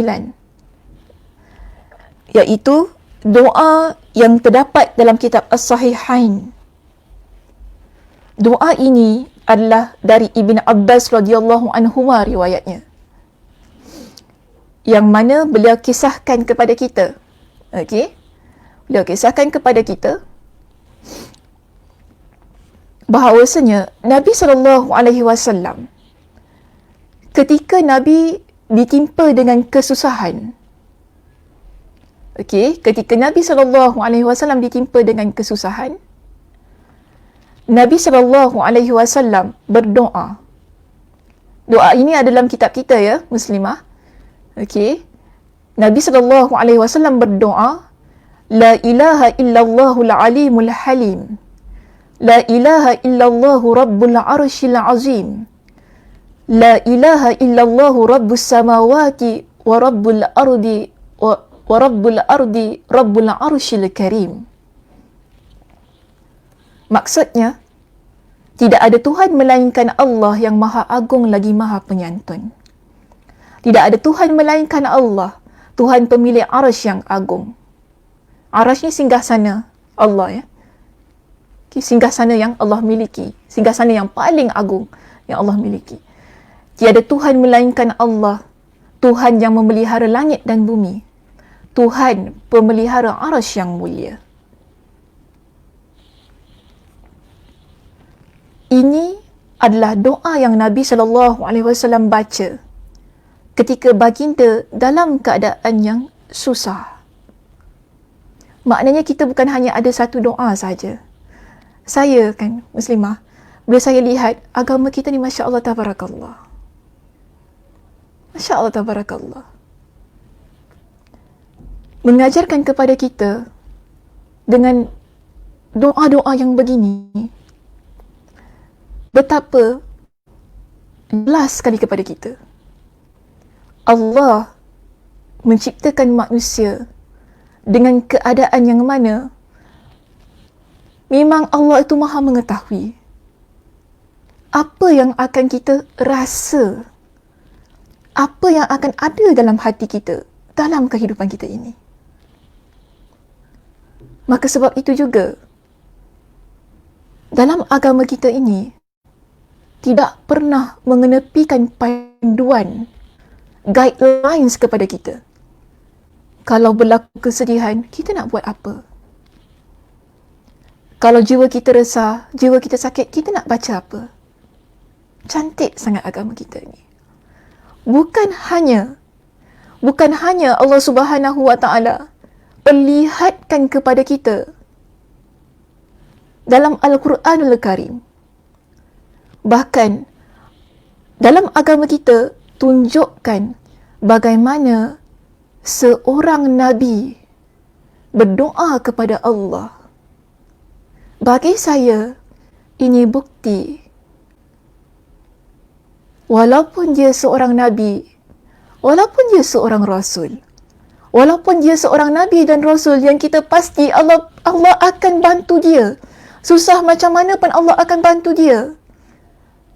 Iaitu doa yang terdapat dalam kitab As-Sahihain. Doa ini adalah dari Ibn Abbas radhiyallahu anhu riwayatnya. Yang mana beliau kisahkan kepada kita. Okey? Beliau kisahkan kepada kita bahawasanya Nabi SAW ketika Nabi ditimpa dengan kesusahan. Okey, ketika Nabi SAW ditimpa dengan kesusahan, Nabi SAW berdoa. Doa ini ada dalam kitab kita ya, muslimah. Okey. Nabi SAW berdoa, La ilaha illallahul alimul halim. La ilaha illallahu rabbul arshil azim. La ilaha illallahu rabbus samawati wa rabbul ardi wa rabbul ardi rabbul arshil karim. Maksudnya, tidak ada Tuhan melainkan Allah yang maha agung lagi maha penyantun. Tidak ada Tuhan melainkan Allah, Tuhan pemilik arasy yang agung. Arasy ni singgahsana Allah ya. Singgahsana yang Allah miliki, singgahsana yang paling agung yang Allah miliki. Tiada Tuhan melainkan Allah, Tuhan yang memelihara langit dan bumi, Tuhan pemelihara arasy yang mulia. Ini adalah doa yang Nabi SAW baca ketika baginda dalam keadaan yang susah. Maknanya kita bukan hanya ada satu doa saja. Saya kan muslimah, bila saya lihat agama kita ni Masya Allah tabarakallah. Masya Allah tabarakallah. Mengajarkan kepada kita dengan doa-doa yang begini, betapa jelas sekali kepada kita. Allah menciptakan manusia dengan keadaan yang mana memang Allah itu maha mengetahui apa yang akan kita rasa, apa yang akan ada dalam hati kita dalam kehidupan kita ini. Maka sebab itu juga dalam agama kita ini tidak pernah mengenepikan panduan, guidelines kepada kita. Kalau berlaku kesedihan, kita nak buat apa? Kalau jiwa kita resah, jiwa kita sakit, kita nak baca apa? Cantik sangat agama kita ni. Bukan hanya Allah Subhanahu Wa Taala perlihatkan kepada kita dalam Al-Quranul Karim. Bahkan dalam agama kita tunjukkan bagaimana seorang Nabi berdoa kepada Allah. Bagi saya, ini bukti. Walaupun dia seorang Nabi, walaupun dia seorang Rasul, walaupun dia seorang Nabi dan Rasul yang kita pasti Allah akan bantu dia. Susah macam mana pun Allah akan bantu dia.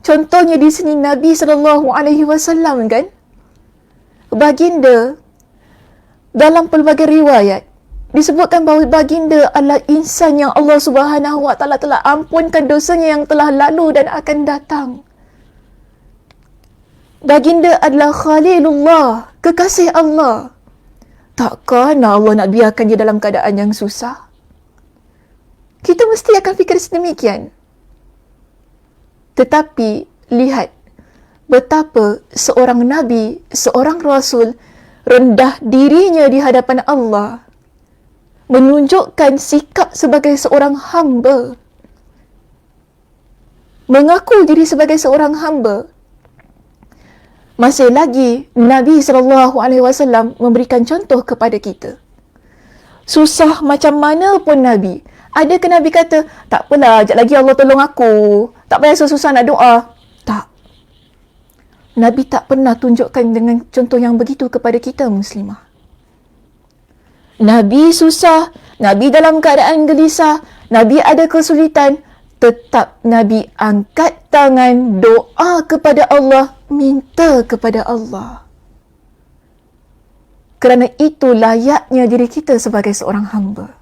Contohnya di sini Nabi SAW kan, baginda dalam pelbagai riwayat disebutkan bahawa baginda adalah insan yang Allah Subhanahu Wa Taala telah ampunkan dosanya yang telah lalu dan akan datang. Baginda adalah Khalilullah, kekasih Allah. Takkan Allah nak biarkan dia dalam keadaan yang susah? Kita mesti akan fikir sedemikian. Tetapi lihat betapa seorang Nabi, seorang Rasul rendah dirinya di hadapan Allah. menunjukkan sikap sebagai seorang hamba, mengaku diri sebagai seorang hamba. Masih lagi Nabi SAW memberikan contoh kepada kita. Susah macam mana pun Nabi. Ada ke Nabi kata, tak apalah, sekejap lagi Allah tolong aku. Tak payah susah-susah nak doa. Tak. Nabi tak pernah tunjukkan dengan contoh yang begitu kepada kita muslimah. Nabi susah, Nabi dalam keadaan gelisah, Nabi ada kesulitan, tetap Nabi angkat tangan, doa kepada Allah, minta kepada Allah. Kerana itu layaknya diri kita sebagai seorang hamba.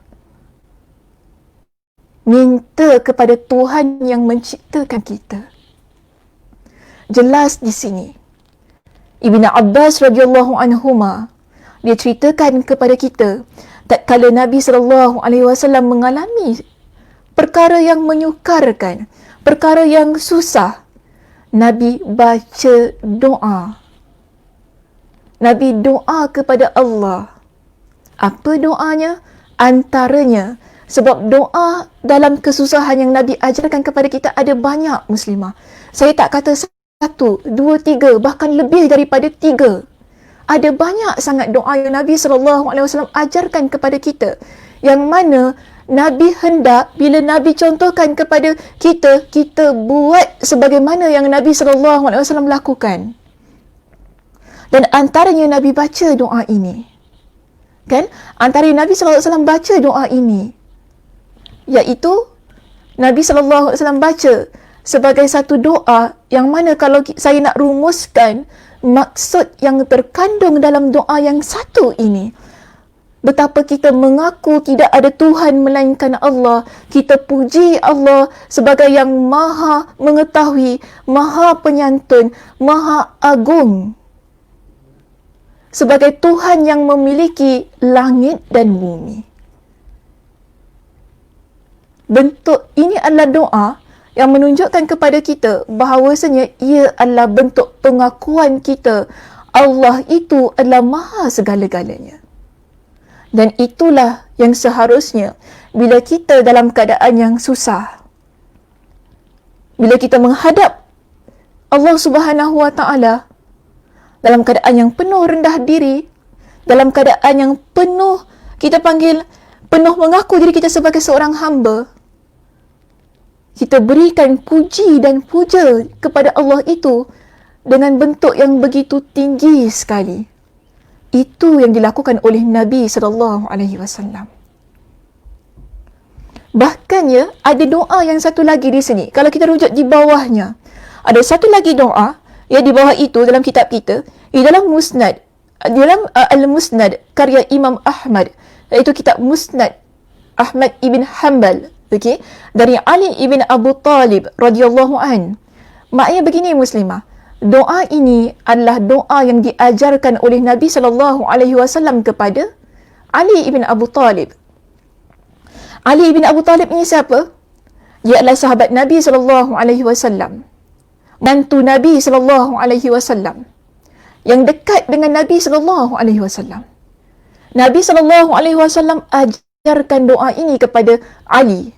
Minta kepada Tuhan yang menciptakan kita. Jelas di sini. Ibn Abbas radhiyallahu anhuma, dia ceritakan kepada kita, tatkala Nabi SAW mengalami perkara yang menyukarkan, perkara yang susah, Nabi baca doa. Nabi doa kepada Allah. Apa doanya? Antaranya, sebab doa dalam kesusahan yang Nabi ajarkan kepada kita ada banyak muslimah. Saya tak kata 1, 2, 3, bahkan lebih daripada 3. Ada banyak sangat doa yang Nabi SAW ajarkan kepada kita, yang mana Nabi hendak bila Nabi contohkan kepada kita, kita buat sebagaimana yang Nabi SAW lakukan. Dan antaranya Nabi baca doa ini. Kan? Antara Nabi SAW baca doa ini, iaitu Nabi SAW baca sebagai satu doa yang mana kalau saya nak rumuskan maksud yang terkandung dalam doa yang satu ini, betapa kita mengaku tidak ada Tuhan melainkan Allah. Kita puji Allah sebagai yang maha mengetahui, maha penyantun, maha agung, sebagai Tuhan yang memiliki langit dan bumi. Bentuk ini adalah doa yang menunjukkan kepada kita bahawasanya ia adalah bentuk pengakuan kita Allah itu adalah maha segala-galanya. Dan itulah yang seharusnya bila kita dalam keadaan yang susah, bila kita menghadap Allah Subhanahu Wa Taala dalam keadaan yang penuh rendah diri, dalam keadaan yang penuh, kita panggil, penuh mengaku diri kita sebagai seorang hamba, kita berikan puji dan puja kepada Allah itu dengan bentuk yang begitu tinggi sekali. Itu yang dilakukan oleh Nabi SAW. Bahkan ya, ada doa yang satu lagi di sini. Kalau kita rujuk di bawahnya, ada satu lagi doa, ya di bawah itu dalam kitab kita, di dalam Musnad, dalam Al-Musnad karya Imam Ahmad, iaitu kitab Musnad Ahmad ibn Hanbal, okey, dari Ali ibn Abu Talib radhiyallahu an. Maknanya begini muslimah, doa ini adalah doa yang diajarkan oleh Nabi SAW kepada Ali ibn Abu Talib. Ali ibn Abu Talib ini siapa? Dia adalah sahabat Nabi SAW, mantu Nabi SAW, yang dekat dengan Nabi SAW. Nabi SAW ajarkan doa ini kepada Ali.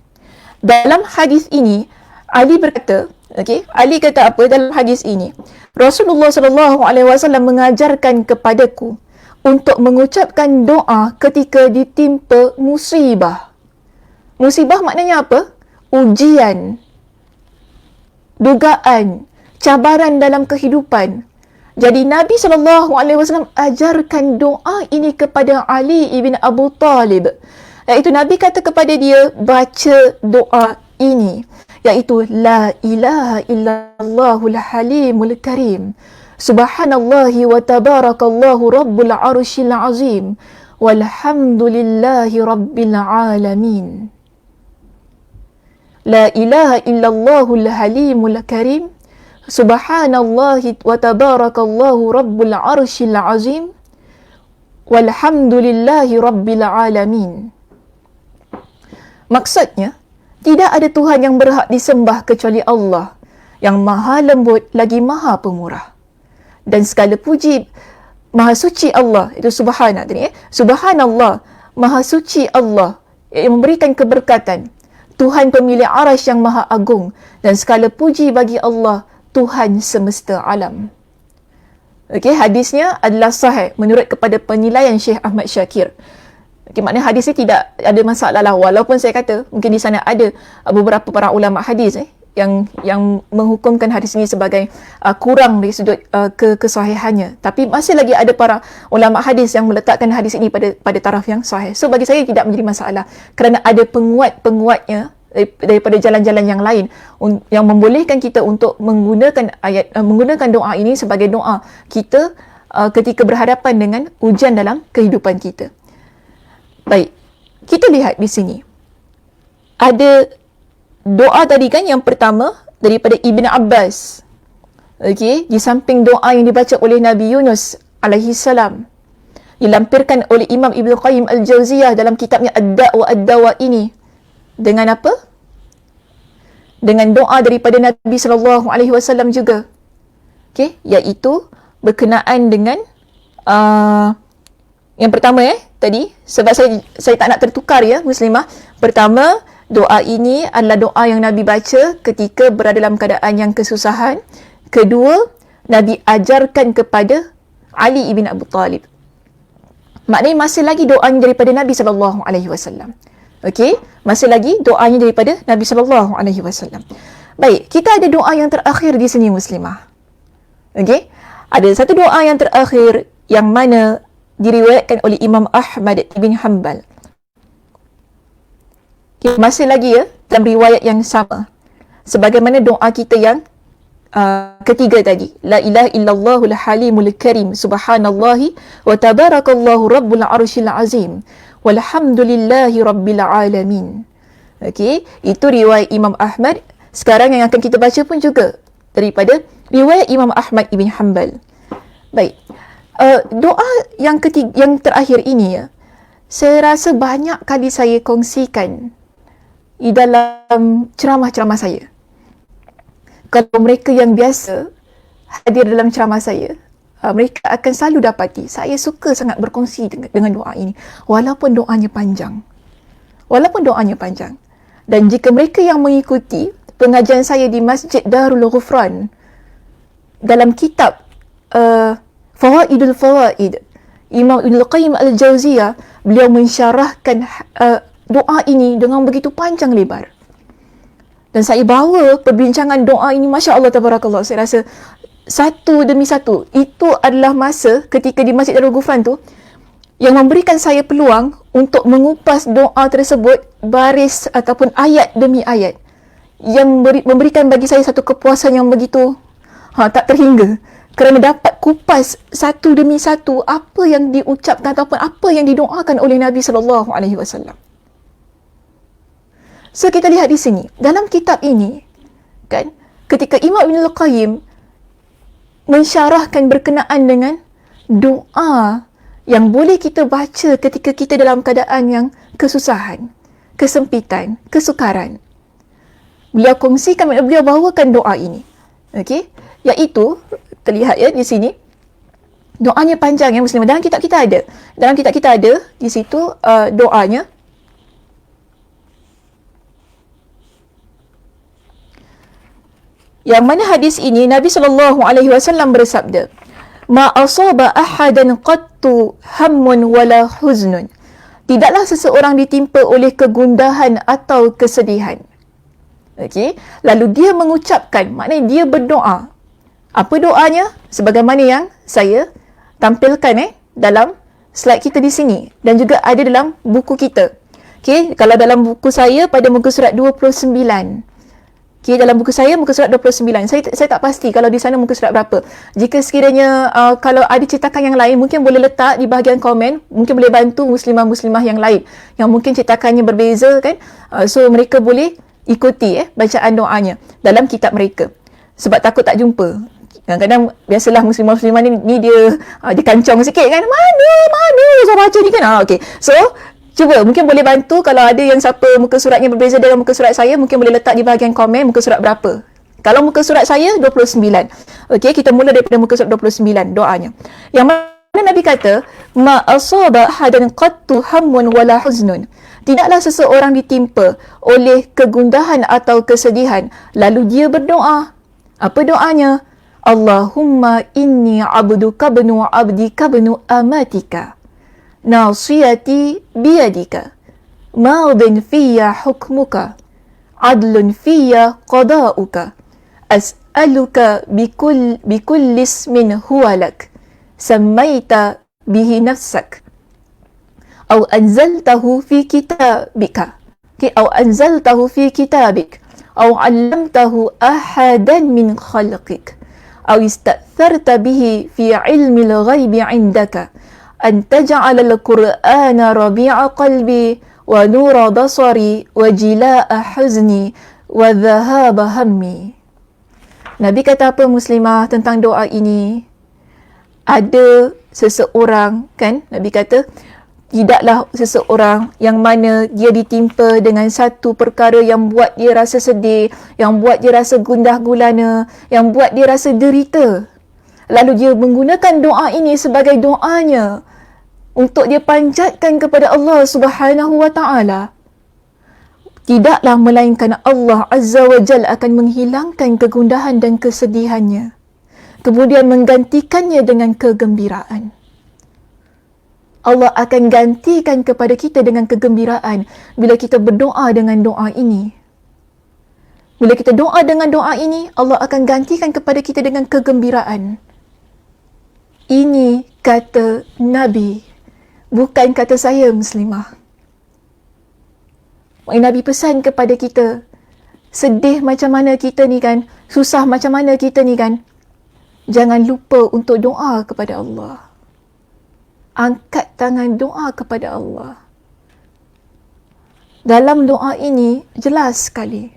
Dalam hadis ini, Ali berkata, okey, Ali kata apa dalam hadis ini? Rasulullah SAW mengajarkan kepadaku untuk mengucapkan doa ketika ditimpa musibah. Musibah maknanya apa? Ujian, dugaan, cabaran dalam kehidupan. Jadi Nabi SAW ajarkan doa ini kepada Ali ibn Abu Talib. Iaitu Nabi kata kepada dia, baca doa ini, iaitu La ilaha illallahul halimul karim, subhanallahi wa tabarakallahu rabbul arshil azim, walhamdulillahi rabbil alamin. La ilaha illallahul halimul karim, subhanallahi wa tabarakallahu rabbul arshil azim, walhamdulillahi rabbil alamin. Maksudnya, tidak ada Tuhan yang berhak disembah kecuali Allah, yang maha lembut lagi maha pemurah. Dan segala puji, maha suci Allah, itu subhanallah tadi, subhanallah, Maha suci Allah yang memberikan keberkatan, Tuhan pemilik arash yang maha agung, dan segala puji bagi Allah, Tuhan semesta alam. Okey, hadisnya adalah sahih menurut kepada penilaian Syekh Ahmad Syakir. Okey, maknanya hadis ni tidak ada masalah lah, walaupun saya kata mungkin di sana ada beberapa para ulama hadis yang menghukumkan hadis ini sebagai kurang dari sudut kesahihannya, tapi masih lagi ada para ulama hadis yang meletakkan hadis ini pada taraf yang sahih. So bagi saya tidak menjadi masalah kerana ada penguat-penguatnya daripada jalan-jalan yang lain yang membolehkan kita untuk menggunakan doa ini sebagai doa kita ketika berhadapan dengan ujian dalam kehidupan kita. Baik, kita lihat di sini ada doa tadi kan, yang pertama daripada Ibn Abbas. Okey, di samping doa yang dibaca oleh Nabi Yunus alaihi salam, dilampirkan oleh Imam Ibn Qayyim Al-Jauziyah dalam kitabnya Ad-Da' wa Ad-Dawa ini. Dengan apa? Dengan doa daripada Nabi SAW juga. Okey, iaitu berkenaan dengan yang pertama tadi, sebab saya tak nak tertukar ya muslimah. Pertama, doa ini adalah doa yang Nabi baca ketika berada dalam keadaan yang kesusahan. Kedua, Nabi ajarkan kepada Ali ibn Abi Talib. Maknanya masih lagi doanya daripada Nabi SAW. Okey, masih lagi doanya daripada Nabi SAW. Baik, kita ada doa yang terakhir di sini muslimah. Okey, ada satu doa yang terakhir yang mana diriwayatkan oleh Imam Ahmad ibn Hanbal. Okay, masih lagi dalam riwayat yang sama sebagaimana doa kita yang ketiga tadi, la ilaha illallahul halimul karim subhanallahi wa tabarakallahu rabbul arsyil azim walhamdulillahi rabbil alamin. Okey, itu riwayat Imam Ahmad. Sekarang yang akan kita baca pun juga daripada riwayat Imam Ahmad ibn Hanbal. Baik, doa yang terakhir ini saya rasa banyak kali saya kongsikan di dalam ceramah-ceramah saya. Kalau mereka yang biasa hadir dalam ceramah saya, mereka akan selalu dapati saya suka sangat berkongsi dengan doa ini, walaupun doanya panjang. Dan jika mereka yang mengikuti pengajian saya di Masjid Darul Ghufran dalam kitab Fawaidul Fawaid, Imam Ibn Qayyim Al-Jauziyah, beliau mensyarahkan doa ini dengan begitu panjang lebar. Dan saya bawa perbincangan doa ini, Masya Allah Tabarakallah, saya rasa satu demi satu. Itu adalah masa ketika di Masjid Darul Ghufran tu yang memberikan saya peluang untuk mengupas doa tersebut baris ataupun ayat demi ayat, yang memberikan bagi saya satu kepuasan yang begitu tak terhingga, kerana dapat kupas satu demi satu apa yang diucapkan ataupun apa yang didoakan oleh Nabi SAW. So kita lihat di sini dalam kitab ini kan, ketika Imam Ibn Qayyim mensyarahkan berkenaan dengan doa yang boleh kita baca ketika kita dalam keadaan yang kesusahan, kesempitan, kesukaran, beliau kongsikan, beliau bawakan doa ini. Okey, iaitu terlihat di sini doanya panjang ya muslimah. Dalam kitab kita ada di situ doanya. Yang mana hadis ini Nabi SAW bersabda, "Ma asaba ahadan qattu hammun wala huznun." Tidaklah seseorang ditimpa oleh kegundahan atau kesedihan. Okey, lalu dia mengucapkan, maknanya dia berdoa. Apa doanya? Sebagaimana yang saya tampilkan dalam slide kita di sini dan juga ada dalam buku kita. Okey, kalau dalam buku saya pada muka surat 29. Okay, dalam buku saya muka surat 29. Saya tak pasti kalau di sana muka surat berapa. Jika sekiranya kalau ada cetakan yang lain, mungkin boleh letak di bahagian komen. Mungkin boleh bantu muslimah-muslimah yang lain yang mungkin cetakannya berbeza kan. So mereka boleh ikuti bacaan doanya dalam kitab mereka. Sebab takut tak jumpa. Kadang-kadang biasalah muslimah-muslimah ni dia kancong sikit kan. Mana saya baca ni kan. Okay. So cuba, mungkin boleh bantu kalau ada yang siapa muka suratnya berbeza dengan muka surat saya, mungkin boleh letak di bahagian komen muka surat berapa. Kalau muka surat saya 29. Okey, kita mula daripada muka surat 29 doanya. Yang mana Nabi kata, Ma asaba ahadan qattu hammun wala huznun. Tidaklah seseorang ditimpa oleh kegundahan atau kesedihan lalu dia berdoa. Apa doanya? Allahumma inni abduka bnu abdika bnu amatika. Nasiyati biyadika. Maudin fiyya hukmuka. Adlun fiyya qada'uka. As'aluka bikul ismin huwa lak. Sammaita bihi nafsak. Au anzaltahu fi kitabika. Au anzaltahu fi kitabik. Au 'allamtahu ahadan min khalqik. Au ista'tharta bihi fi 'ilmil ghaibi 'indaka. An taj'ala al-Qur'ana rabi'a qalbi wa nura basari wa jilaa huzni wa dhahaba hammi. Nabi kata apa muslimah tentang doa ini? Ada seseorang, kan, Nabi kata tidaklah seseorang yang mana dia ditimpa dengan satu perkara yang buat dia rasa sedih, yang buat dia rasa gundah gulana, yang buat dia rasa derita, lalu dia menggunakan doa ini sebagai doanya untuk dia panjatkan kepada Allah Subhanahu wa ta'ala. Tidaklah melainkan Allah Azza wa Jal akan menghilangkan kegundahan dan kesedihannya, kemudian menggantikannya dengan kegembiraan. Allah akan gantikan kepada kita dengan kegembiraan bila kita berdoa dengan doa ini. Bila kita doa dengan doa ini, Allah akan gantikan kepada kita dengan kegembiraan. Ini kata Nabi, bukan kata saya muslimah. Nabi pesan kepada kita, sedih macam mana kita ni kan, susah macam mana kita ni kan, jangan lupa untuk doa kepada Allah. Angkat tangan doa kepada Allah. Dalam doa ini jelas sekali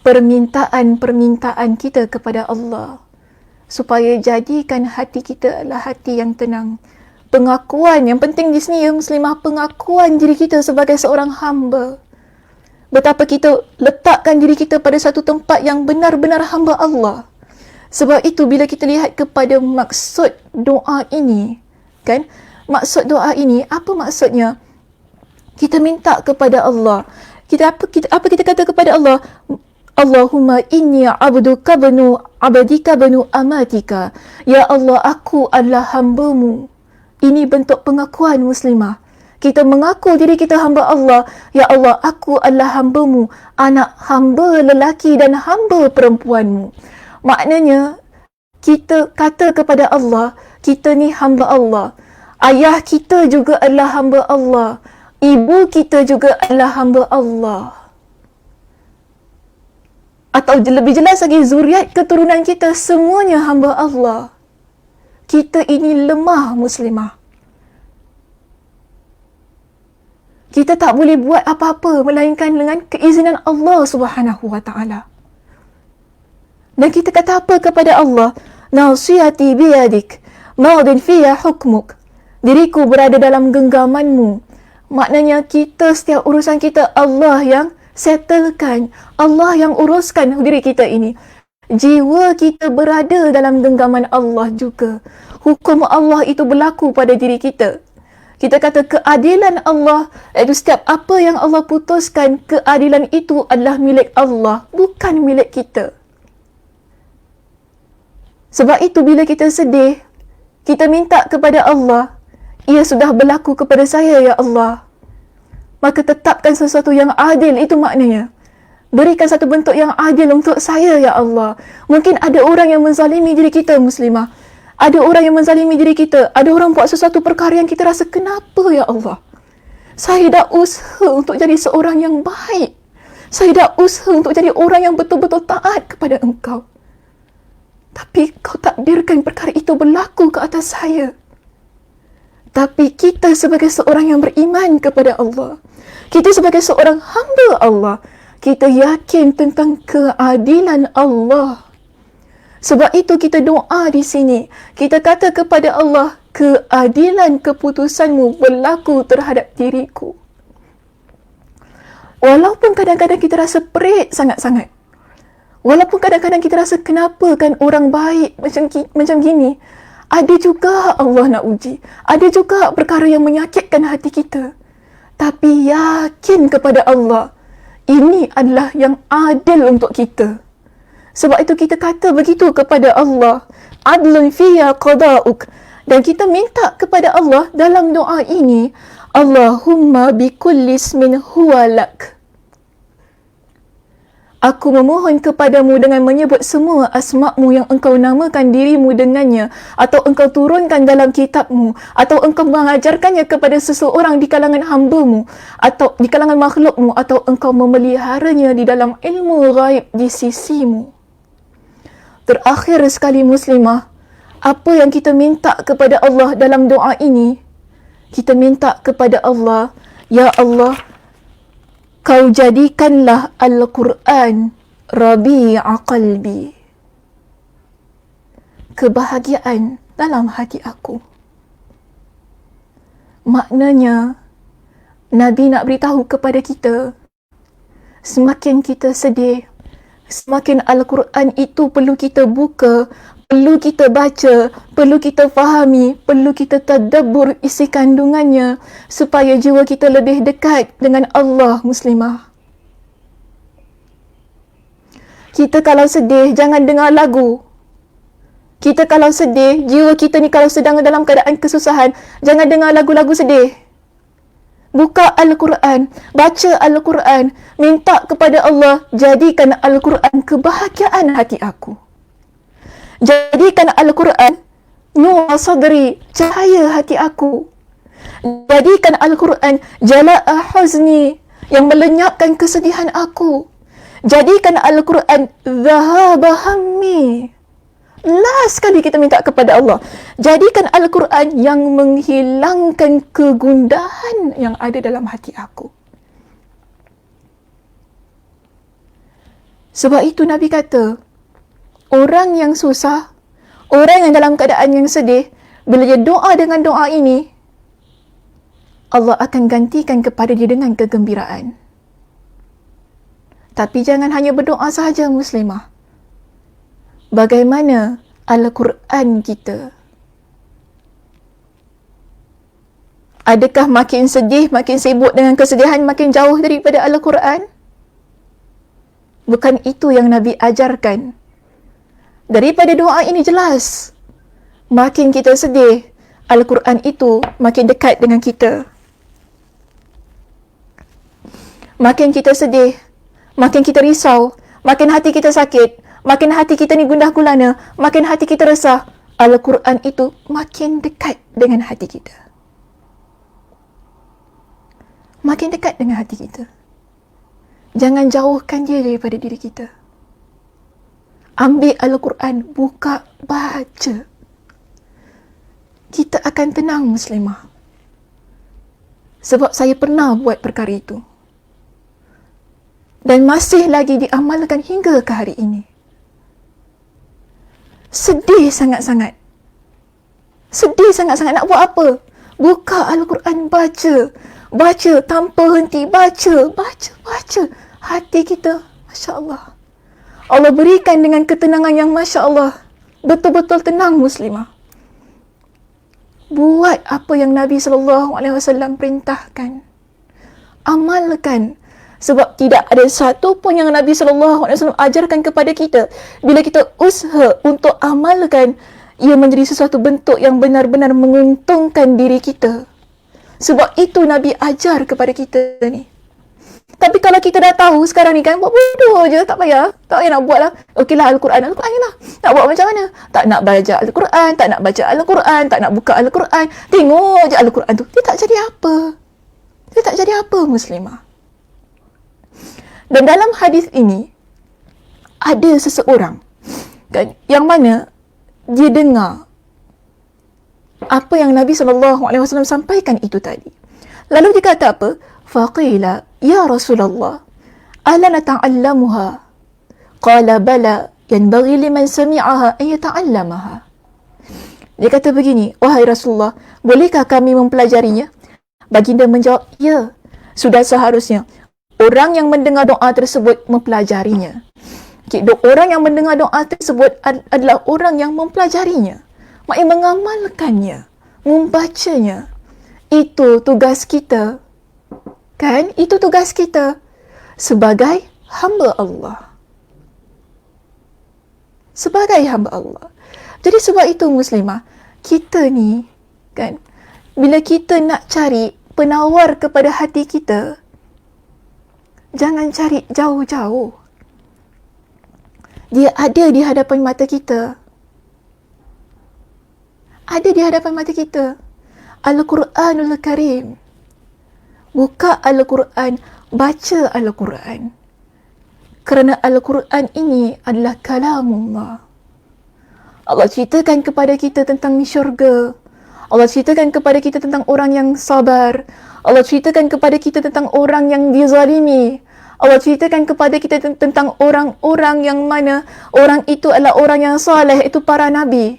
permintaan-permintaan kita kepada Allah supaya jadikan hati kita adalah hati yang tenang. Pengakuan yang penting di sini ya muslimah, pengakuan diri kita sebagai seorang hamba. Betapa kita letakkan diri kita pada satu tempat yang benar-benar hamba Allah. Sebab itu bila kita lihat kepada maksud doa ini, kan? Maksud doa ini, apa maksudnya? Kita minta kepada Allah. Apa kita kata kepada Allah? Allahumma inni abduka bnu abdika bnu amatika. Ya Allah, aku adalah hamba-Mu. Ini bentuk pengakuan muslimah. Kita mengaku diri kita hamba Allah. Ya Allah, aku adalah hamba-Mu, anak hamba lelaki dan hamba perempuan-Mu. Maknanya, kita kata kepada Allah, kita ni hamba Allah. Ayah kita juga adalah hamba Allah. Ibu kita juga adalah hamba Allah. Atau lebih jelas lagi, zuriat keturunan kita semuanya hamba Allah. Kita ini lemah muslimah. Kita tak boleh buat apa-apa melainkan dengan keizinan Allah Subhanahu wa ta'ala. Dan kita kata apa kepada Allah? Nasiyati biyadik, maudin fiyya hukmuk. Diriku berada dalam genggaman-Mu. Maknanya kita, setiap urusan kita Allah yang settlekan, Allah yang uruskan diri kita ini. Jiwa kita berada dalam genggaman Allah juga. Hukum Allah itu berlaku pada diri kita. Kita kata keadilan Allah, iaitu setiap apa yang Allah putuskan, keadilan itu adalah milik Allah, bukan milik kita. Sebab itu bila kita sedih, kita minta kepada Allah, ia sudah berlaku kepada saya ya Allah. Maka tetapkan sesuatu yang adil, itu maknanya. Berikan satu bentuk yang adil untuk saya ya Allah. Mungkin ada orang yang menzalimi diri kita muslimah. Ada orang yang menzalimi diri kita. Ada orang buat sesuatu perkara yang kita rasa, kenapa ya Allah? Saya dah usaha untuk jadi seorang yang baik. Saya dah usaha untuk jadi orang yang betul-betul taat kepada Engkau. Tapi Kau takdirkan perkara itu berlaku ke atas saya. Tapi kita sebagai seorang yang beriman kepada Allah, kita sebagai seorang hamba Allah, kita yakin tentang keadilan Allah. Sebab itu kita doa di sini. Kita kata kepada Allah, keadilan keputusan-Mu berlaku terhadap diriku. Walaupun kadang-kadang kita rasa perit sangat-sangat. Walaupun kadang-kadang kita rasa, kenapa kan orang baik macam gini. Ada juga Allah nak uji. Ada juga perkara yang menyakitkan hati kita. Tapi yakin kepada Allah. Ini adalah yang adil untuk kita. Sebab itu kita kata begitu kepada Allah. Adlun fiyya qada'uk. Dan kita minta kepada Allah dalam doa ini. Allahumma bikulli ismin huwa lak. Aku memohon kepadamu dengan menyebut semua asma'-Mu yang engkau namakan dirimu dengannya, atau engkau turunkan dalam kitab-Mu, atau engkau mengajarkannya kepada seseorang di kalangan hamba-Mu, atau di kalangan makhluk-Mu, atau engkau memeliharanya di dalam ilmu ghaib di sisi-Mu. Terakhir sekali muslimah, apa yang kita minta kepada Allah dalam doa ini? Kita minta kepada Allah, Ya Allah, Kau jadikanlah Al-Quran Rabi'a qalbi. Kebahagiaan dalam hati aku. Maknanya, Nabi nak beritahu kepada kita, semakin kita sedih, semakin Al-Quran itu perlu kita buka, perlu kita baca, perlu kita fahami, perlu kita tadabbur isi kandungannya supaya jiwa kita lebih dekat dengan Allah muslimah. Kita kalau sedih, jangan dengar lagu. Kita kalau sedih, jiwa kita ni kalau sedang dalam keadaan kesusahan, jangan dengar lagu-lagu sedih. Buka Al-Quran, baca Al-Quran, minta kepada Allah, jadikan Al-Quran kebahagiaan hati aku. Jadikan Al-Quran nur sadri, cahaya hati aku. Jadikan Al-Quran jala'a huzni, yang melenyapkan kesedihan aku. Jadikan Al-Quran dhahaba hammi. Last kali kita minta kepada Allah, jadikan Al-Quran yang menghilangkan kegundahan yang ada dalam hati aku. Sebab itu Nabi kata, orang yang susah, orang yang dalam keadaan yang sedih, bila dia doa dengan doa ini, Allah akan gantikan kepada dia dengan kegembiraan. Tapi jangan hanya berdoa sahaja muslimah. Bagaimana Al-Quran kita? Adakah makin sedih, makin sibuk dengan kesedihan, makin jauh daripada Al-Quran? Bukan itu yang Nabi ajarkan. Daripada doa ini jelas, makin kita sedih, Al-Quran itu makin dekat dengan kita. Makin kita sedih, makin kita risau, makin hati kita sakit, makin hati kita ni gundah gulana, makin hati kita resah, Al-Quran itu makin dekat dengan hati kita. Makin dekat dengan hati kita. Jangan jauhkan dia daripada diri kita. Ambil Al-Quran, buka, baca. Kita akan tenang muslimah. Sebab saya pernah buat perkara itu. Dan masih lagi diamalkan hingga ke hari ini. Sedih sangat-sangat. Sedih sangat-sangat nak buat apa? Buka Al-Quran, baca. Baca tanpa henti, baca. Hati kita, Masya Allah. Allah berikan dengan ketenangan yang Masya Allah. Betul-betul tenang muslimah. Buat apa yang Nabi SAW perintahkan. Amalkan. Sebab tidak ada satu pun yang Nabi SAW ajarkan kepada kita. Bila kita usaha untuk amalkan, ia menjadi sesuatu bentuk yang benar-benar menguntungkan diri kita. Sebab itu Nabi ajar kepada kita ni. Tapi kalau kita dah tahu sekarang ni kan, buat bodoh je, tak payah nak buat lah. Okeylah Al-Quran je lah. Nak buat macam mana? Tak nak baca Al-Quran, tak nak baca Al-Quran, tak nak buka Al-Quran. Tengok je Al-Quran tu. Dia tak jadi apa. Dia tak jadi apa muslimah. Dan dalam hadis ini, ada seseorang kan, yang mana dia dengar apa yang Nabi SAW sampaikan itu tadi. Lalu dia kata apa? Faqila, ya Rasulullah, ala nata'allamuha? Qala bala, yanbaghi liman sami'aha an yata'allamaha. Dia kata begini, wahai Rasulullah, bolehkah kami mempelajarinya? Baginda menjawab, ya, sudah seharusnya orang yang mendengar doa tersebut mempelajarinya. Okay, orang yang mendengar doa tersebut adalah orang yang mempelajarinya. Maknanya mengamalkannya, membacanya. Itu tugas kita. Kan? Itu tugas kita sebagai hamba Allah. Sebagai hamba Allah. Jadi sebab itu muslimah, kita ni kan, bila kita nak cari penawar kepada hati kita, jangan cari jauh-jauh. Dia ada di hadapan mata kita. Ada di hadapan mata kita. Al-Quranul Karim. Buka Al-Quran, baca Al-Quran. Kerana Al-Quran ini adalah kalamullah. Allah ceritakan kepada kita tentang syurga. Allah ceritakan kepada kita tentang orang yang sabar. Allah ceritakan kepada kita tentang orang yang dizalimi. Allah ceritakan kepada kita tentang orang-orang yang mana orang itu adalah orang yang saleh, itu para nabi.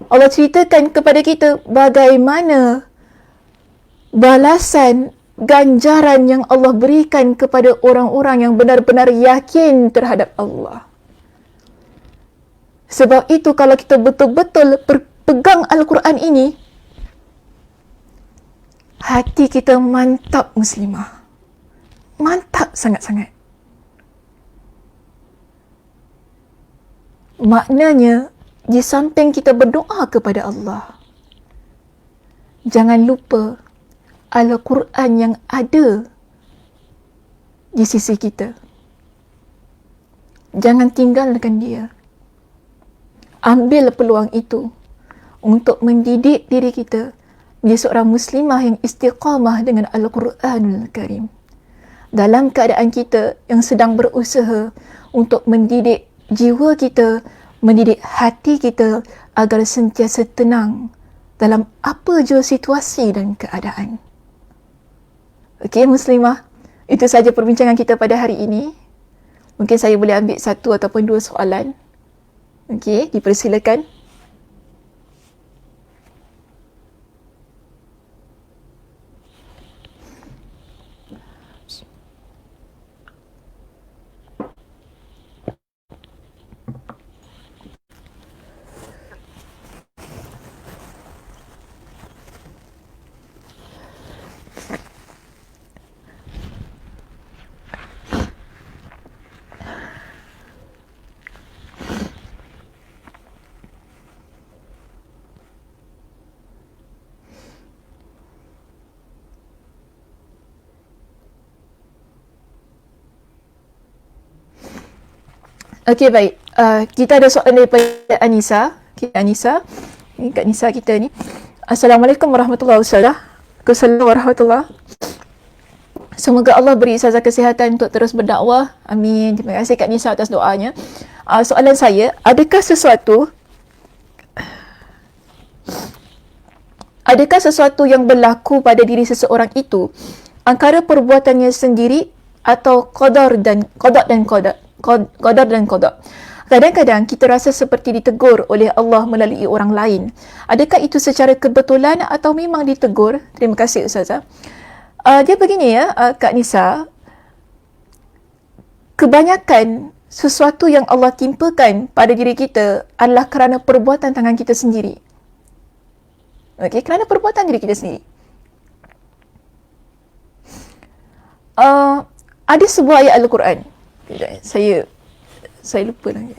Allah ceritakan kepada kita bagaimana balasan ganjaran yang Allah berikan kepada orang-orang yang benar-benar yakin terhadap Allah. Sebab itu kalau kita betul-betul pegang Al-Quran ini, hati kita mantap muslimah. Mantap sangat-sangat. Maknanya, di samping kita berdoa kepada Allah, jangan lupa Al-Quran yang ada di sisi kita. Jangan tinggalkan dia. Ambil peluang itu untuk mendidik diri kita menjadi seorang muslimah yang istiqamah dengan Al-Quranul Karim. Dalam keadaan kita yang sedang berusaha untuk mendidik jiwa kita, mendidik hati kita agar sentiasa tenang dalam apa jua situasi dan keadaan. Okey muslimah, itu saja perbincangan kita pada hari ini. Mungkin saya boleh ambil satu ataupun dua soalan. Okey, dipersilakan. Okey, baik. Kita ada soalan daripada Anissa. Okay, Anissa. Ini Kak Nisa kita ni. Assalamualaikum warahmatullahi wabarakatuh. Assalamualaikum warahmatullahi. Semoga Allah beri Ustazah kesihatan untuk terus berdakwah. Amin. Terima kasih Kak Nisa atas doanya. Soalan saya, adakah sesuatu yang berlaku pada diri seseorang itu antara perbuatannya sendiri atau qadar dan qada. Kadang-kadang kita rasa seperti ditegur oleh Allah melalui orang lain. Adakah itu secara kebetulan atau memang ditegur? Terima kasih Ustazah. Dia begini ya, Kak Nisa. Kebanyakan sesuatu yang Allah timpakan pada diri kita adalah kerana perbuatan tangan kita sendiri. Okey, kerana perbuatan diri kita sendiri. Ada sebuah ayat Al-Quran. Saya lupa lagi.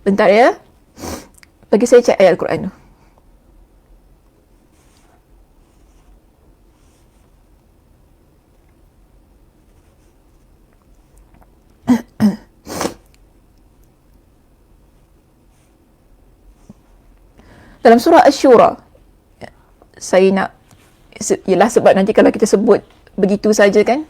Bentar ya. Bagi saya cek ayat Al-Quran tu. Dalam surah Asy-Syura, saya nak, ialah sebab nanti kalau kita sebut begitu saja kan,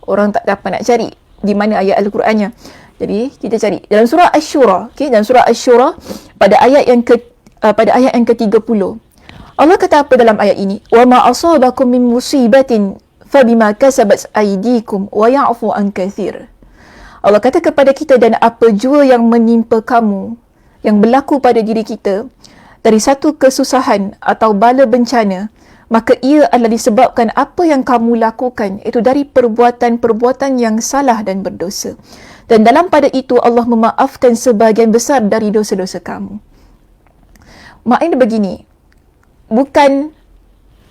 orang tak dapat nak cari di mana ayat Al-Qurannya. Jadi kita cari dalam surah Asy-Syura, okey, dalam surah Asy-Syura pada ayat yang ke-30. Allah kata apa dalam ayat ini? Wa ma asabakum min musibatin fabima kasabat aydikum wa ya'fu an katsir. Allah kata kepada kita, dan apa jua yang menimpa kamu, yang berlaku pada diri kita dari satu kesusahan atau bala bencana, maka ia adalah disebabkan apa yang kamu lakukan, itu dari perbuatan-perbuatan yang salah dan berdosa. Dan dalam pada itu Allah memaafkan sebahagian besar dari dosa-dosa kamu. Maknanya begini, bukan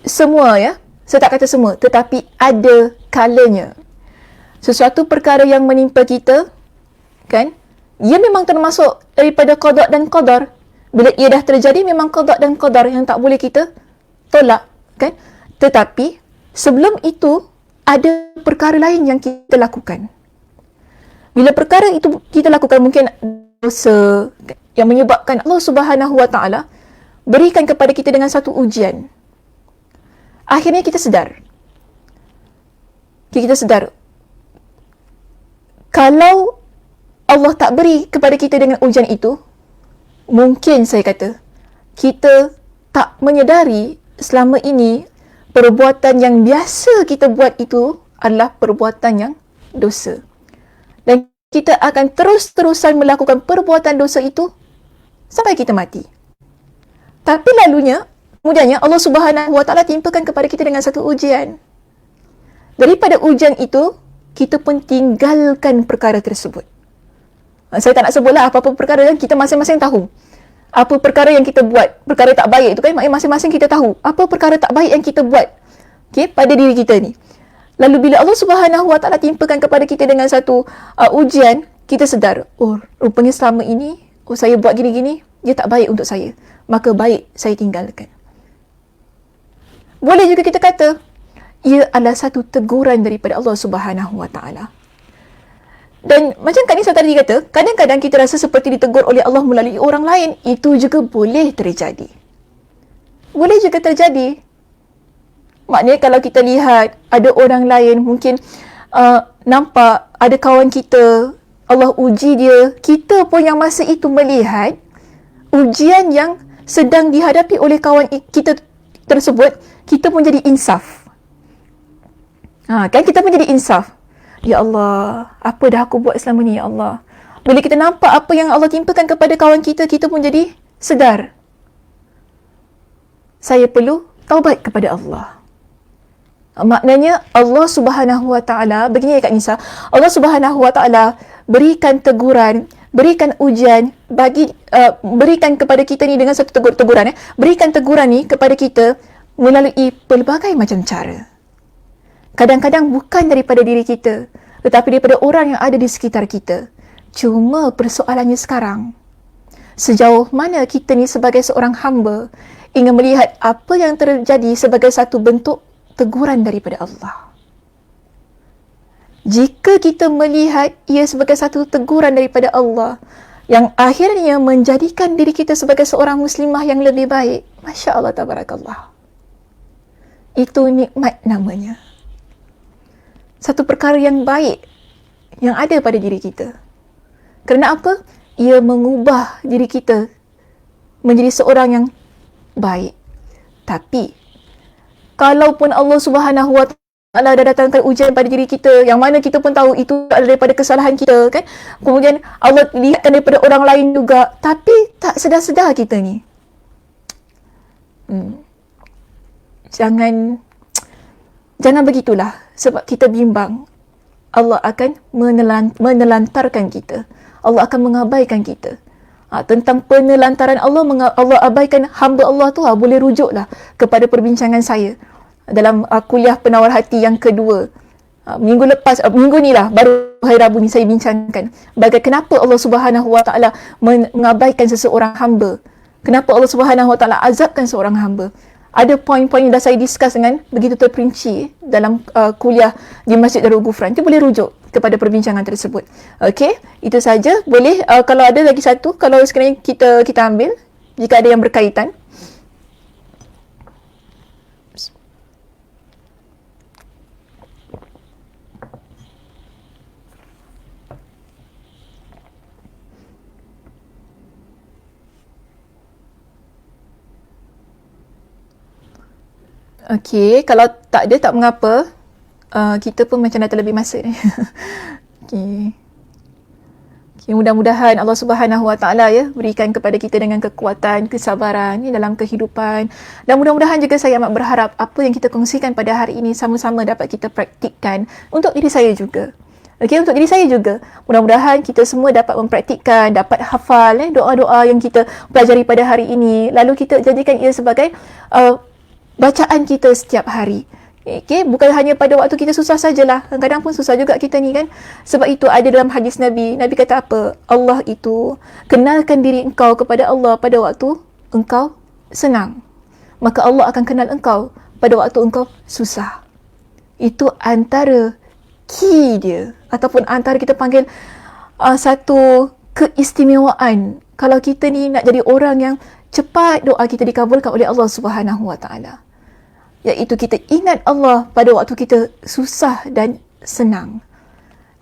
semua ya, saya tak kata semua, tetapi ada kalanya sesuatu perkara yang menimpa kita, kan, ia memang termasuk daripada qada dan qadar. Bila ia dah terjadi, memang qada dan qadar yang tak boleh kita tolak, kan. Tetapi sebelum itu ada perkara lain yang kita lakukan. Bila perkara itu kita lakukan, mungkin dosa yang menyebabkan Allah Subhanahu Wa Taala berikan kepada kita dengan satu ujian. Akhirnya kita sedar. Kita sedar, kalau Allah tak beri kepada kita dengan ujian itu, mungkin saya kata, kita tak menyedari selama ini perbuatan yang biasa kita buat itu adalah perbuatan yang dosa. Dan kita akan terus-terusan melakukan perbuatan dosa itu sampai kita mati. Tapi kemudiannya Allah Subhanahu Wa Taala timpakan kepada kita dengan satu ujian. Daripada ujian itu, kita pun tinggalkan perkara tersebut. Saya tak nak sebutlah apa-apa perkara yang kita masing-masing tahu. Apa perkara yang kita buat, perkara tak baik itu kan, masing-masing kita tahu. Apa perkara tak baik yang kita buat, okay, pada diri kita ni. Lalu bila Allah Subhanahu Wa Taala timpakan kepada kita dengan satu ujian, kita sedar, oh rupanya selama ini, saya buat gini-gini, dia tak baik untuk saya. Maka baik saya tinggalkan. Boleh juga kita kata, ia adalah satu teguran daripada Allah Subhanahu Wa Taala. Dan macam Kak Nisa tadi kata, kadang-kadang kita rasa seperti ditegur oleh Allah melalui orang lain. Itu juga boleh terjadi. Boleh juga terjadi. Maknanya kalau kita lihat ada orang lain mungkin nampak ada kawan kita, Allah uji dia, kita pun yang masa itu melihat ujian yang sedang dihadapi oleh kawan kita tersebut, kita pun jadi insaf. Kan kita pun jadi insaf. Ya Allah, apa dah aku buat selama ni, ya Allah. Bila kita nampak apa yang Allah timpakan kepada kawan kita, kita pun jadi sedar. Saya perlu taubat kepada Allah. Maknanya Allah Subhanahu Wa Taala, begini ya Kak Nisa, Allah Subhanahu Wa Taala berikan teguran, berikan ujian, berikan kepada kita ni dengan satu teguran, berikan teguran ni kepada kita melalui pelbagai macam cara. Kadang-kadang bukan daripada diri kita, tetapi daripada orang yang ada di sekitar kita. Cuma persoalannya sekarang, sejauh mana kita ni sebagai seorang hamba ingin melihat apa yang terjadi sebagai satu bentuk teguran daripada Allah. Jika kita melihat ia sebagai satu teguran daripada Allah yang akhirnya menjadikan diri kita sebagai seorang muslimah yang lebih baik, Masya Allah, tabarakallah. Itu nikmat namanya. Satu perkara yang baik yang ada pada diri kita. Kerana apa? Ia mengubah diri kita menjadi seorang yang baik. Tapi kalaupun Allah Subhanahu Wa Taala dah datangkan ujian pada diri kita, yang mana kita pun tahu itu adalah daripada kesalahan kita, kan? Kemudian Allah lihatkan daripada orang lain juga, tapi tak sedar-sedar kita ni. Jangan begitulah, sebab kita bimbang. Allah akan menelantarkan kita. Allah akan mengabaikan kita. Tentang penelantaran Allah abaikan hamba Allah tu, boleh rujuklah kepada perbincangan saya dalam kuliah penawar hati yang kedua. Minggu ni lah, baru hari Rabu ni saya bincangkan kenapa Allah Subhanahu Wa Taala mengabaikan seseorang hamba. Kenapa Allah Subhanahu Wa Taala azabkan seorang hamba. Ada poin-poin yang dah saya discuss dengan begitu terperinci dalam kuliah di Masjid Darul Ghufran. Itu boleh rujuk kepada perbincangan tersebut. Okey, itu saja. Boleh kalau ada lagi satu, kalau sekiranya kita ambil jika ada yang berkaitan. Okey, kalau tak ada tak mengapa. Kita pun macam dah terlebih masa ni. Okey. Mudah-mudahan Allah Subhanahu Wa Taala berikan kepada kita dengan kekuatan, kesabaran dalam kehidupan. Dan mudah-mudahan juga saya amat berharap apa yang kita kongsikan pada hari ini sama-sama dapat kita praktikkan untuk diri saya juga. Okey, untuk diri saya juga. Mudah-mudahan kita semua dapat mempraktikkan, dapat hafal doa-doa yang kita pelajari pada hari ini. Lalu kita jadikan ia sebagai bacaan kita setiap hari. Okey, bukan hanya pada waktu kita susah sajalah. Kadang-kadang pun susah juga kita ni kan. Sebab itu ada dalam hadis Nabi. Nabi kata apa? Allah itu, kenalkan diri engkau kepada Allah pada waktu engkau senang. Maka Allah akan kenal engkau pada waktu engkau susah. Itu antara key dia, ataupun antara kita panggil satu keistimewaan kalau kita ni nak jadi orang yang cepat doa kita dikabulkan oleh Allah Subhanahu Wa Taala, iaitu kita ingat Allah pada waktu kita susah dan senang.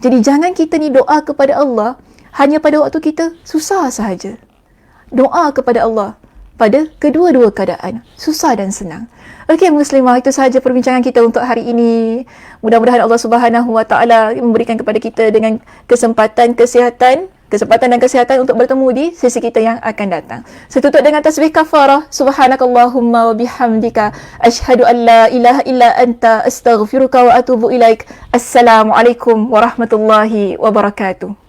Jadi jangan kita ni doa kepada Allah hanya pada waktu kita susah sahaja. Doa kepada Allah pada kedua-dua keadaan, susah dan senang. Okey muslimah, itu sahaja perbincangan kita untuk hari ini. Mudah-mudahan Allah Subhanahu Wa Taala memberikan kepada kita dengan kesempatan dan kesihatan untuk bertemu di sesi kita yang akan datang. Saya tutup dengan tasbih kafarah. Subhanakallahumma wa bihamdika asyhadu an la ilaha illa anta astaghfiruka wa atubu ilaik. Assalamualaikum warahmatullahi wabarakatuh.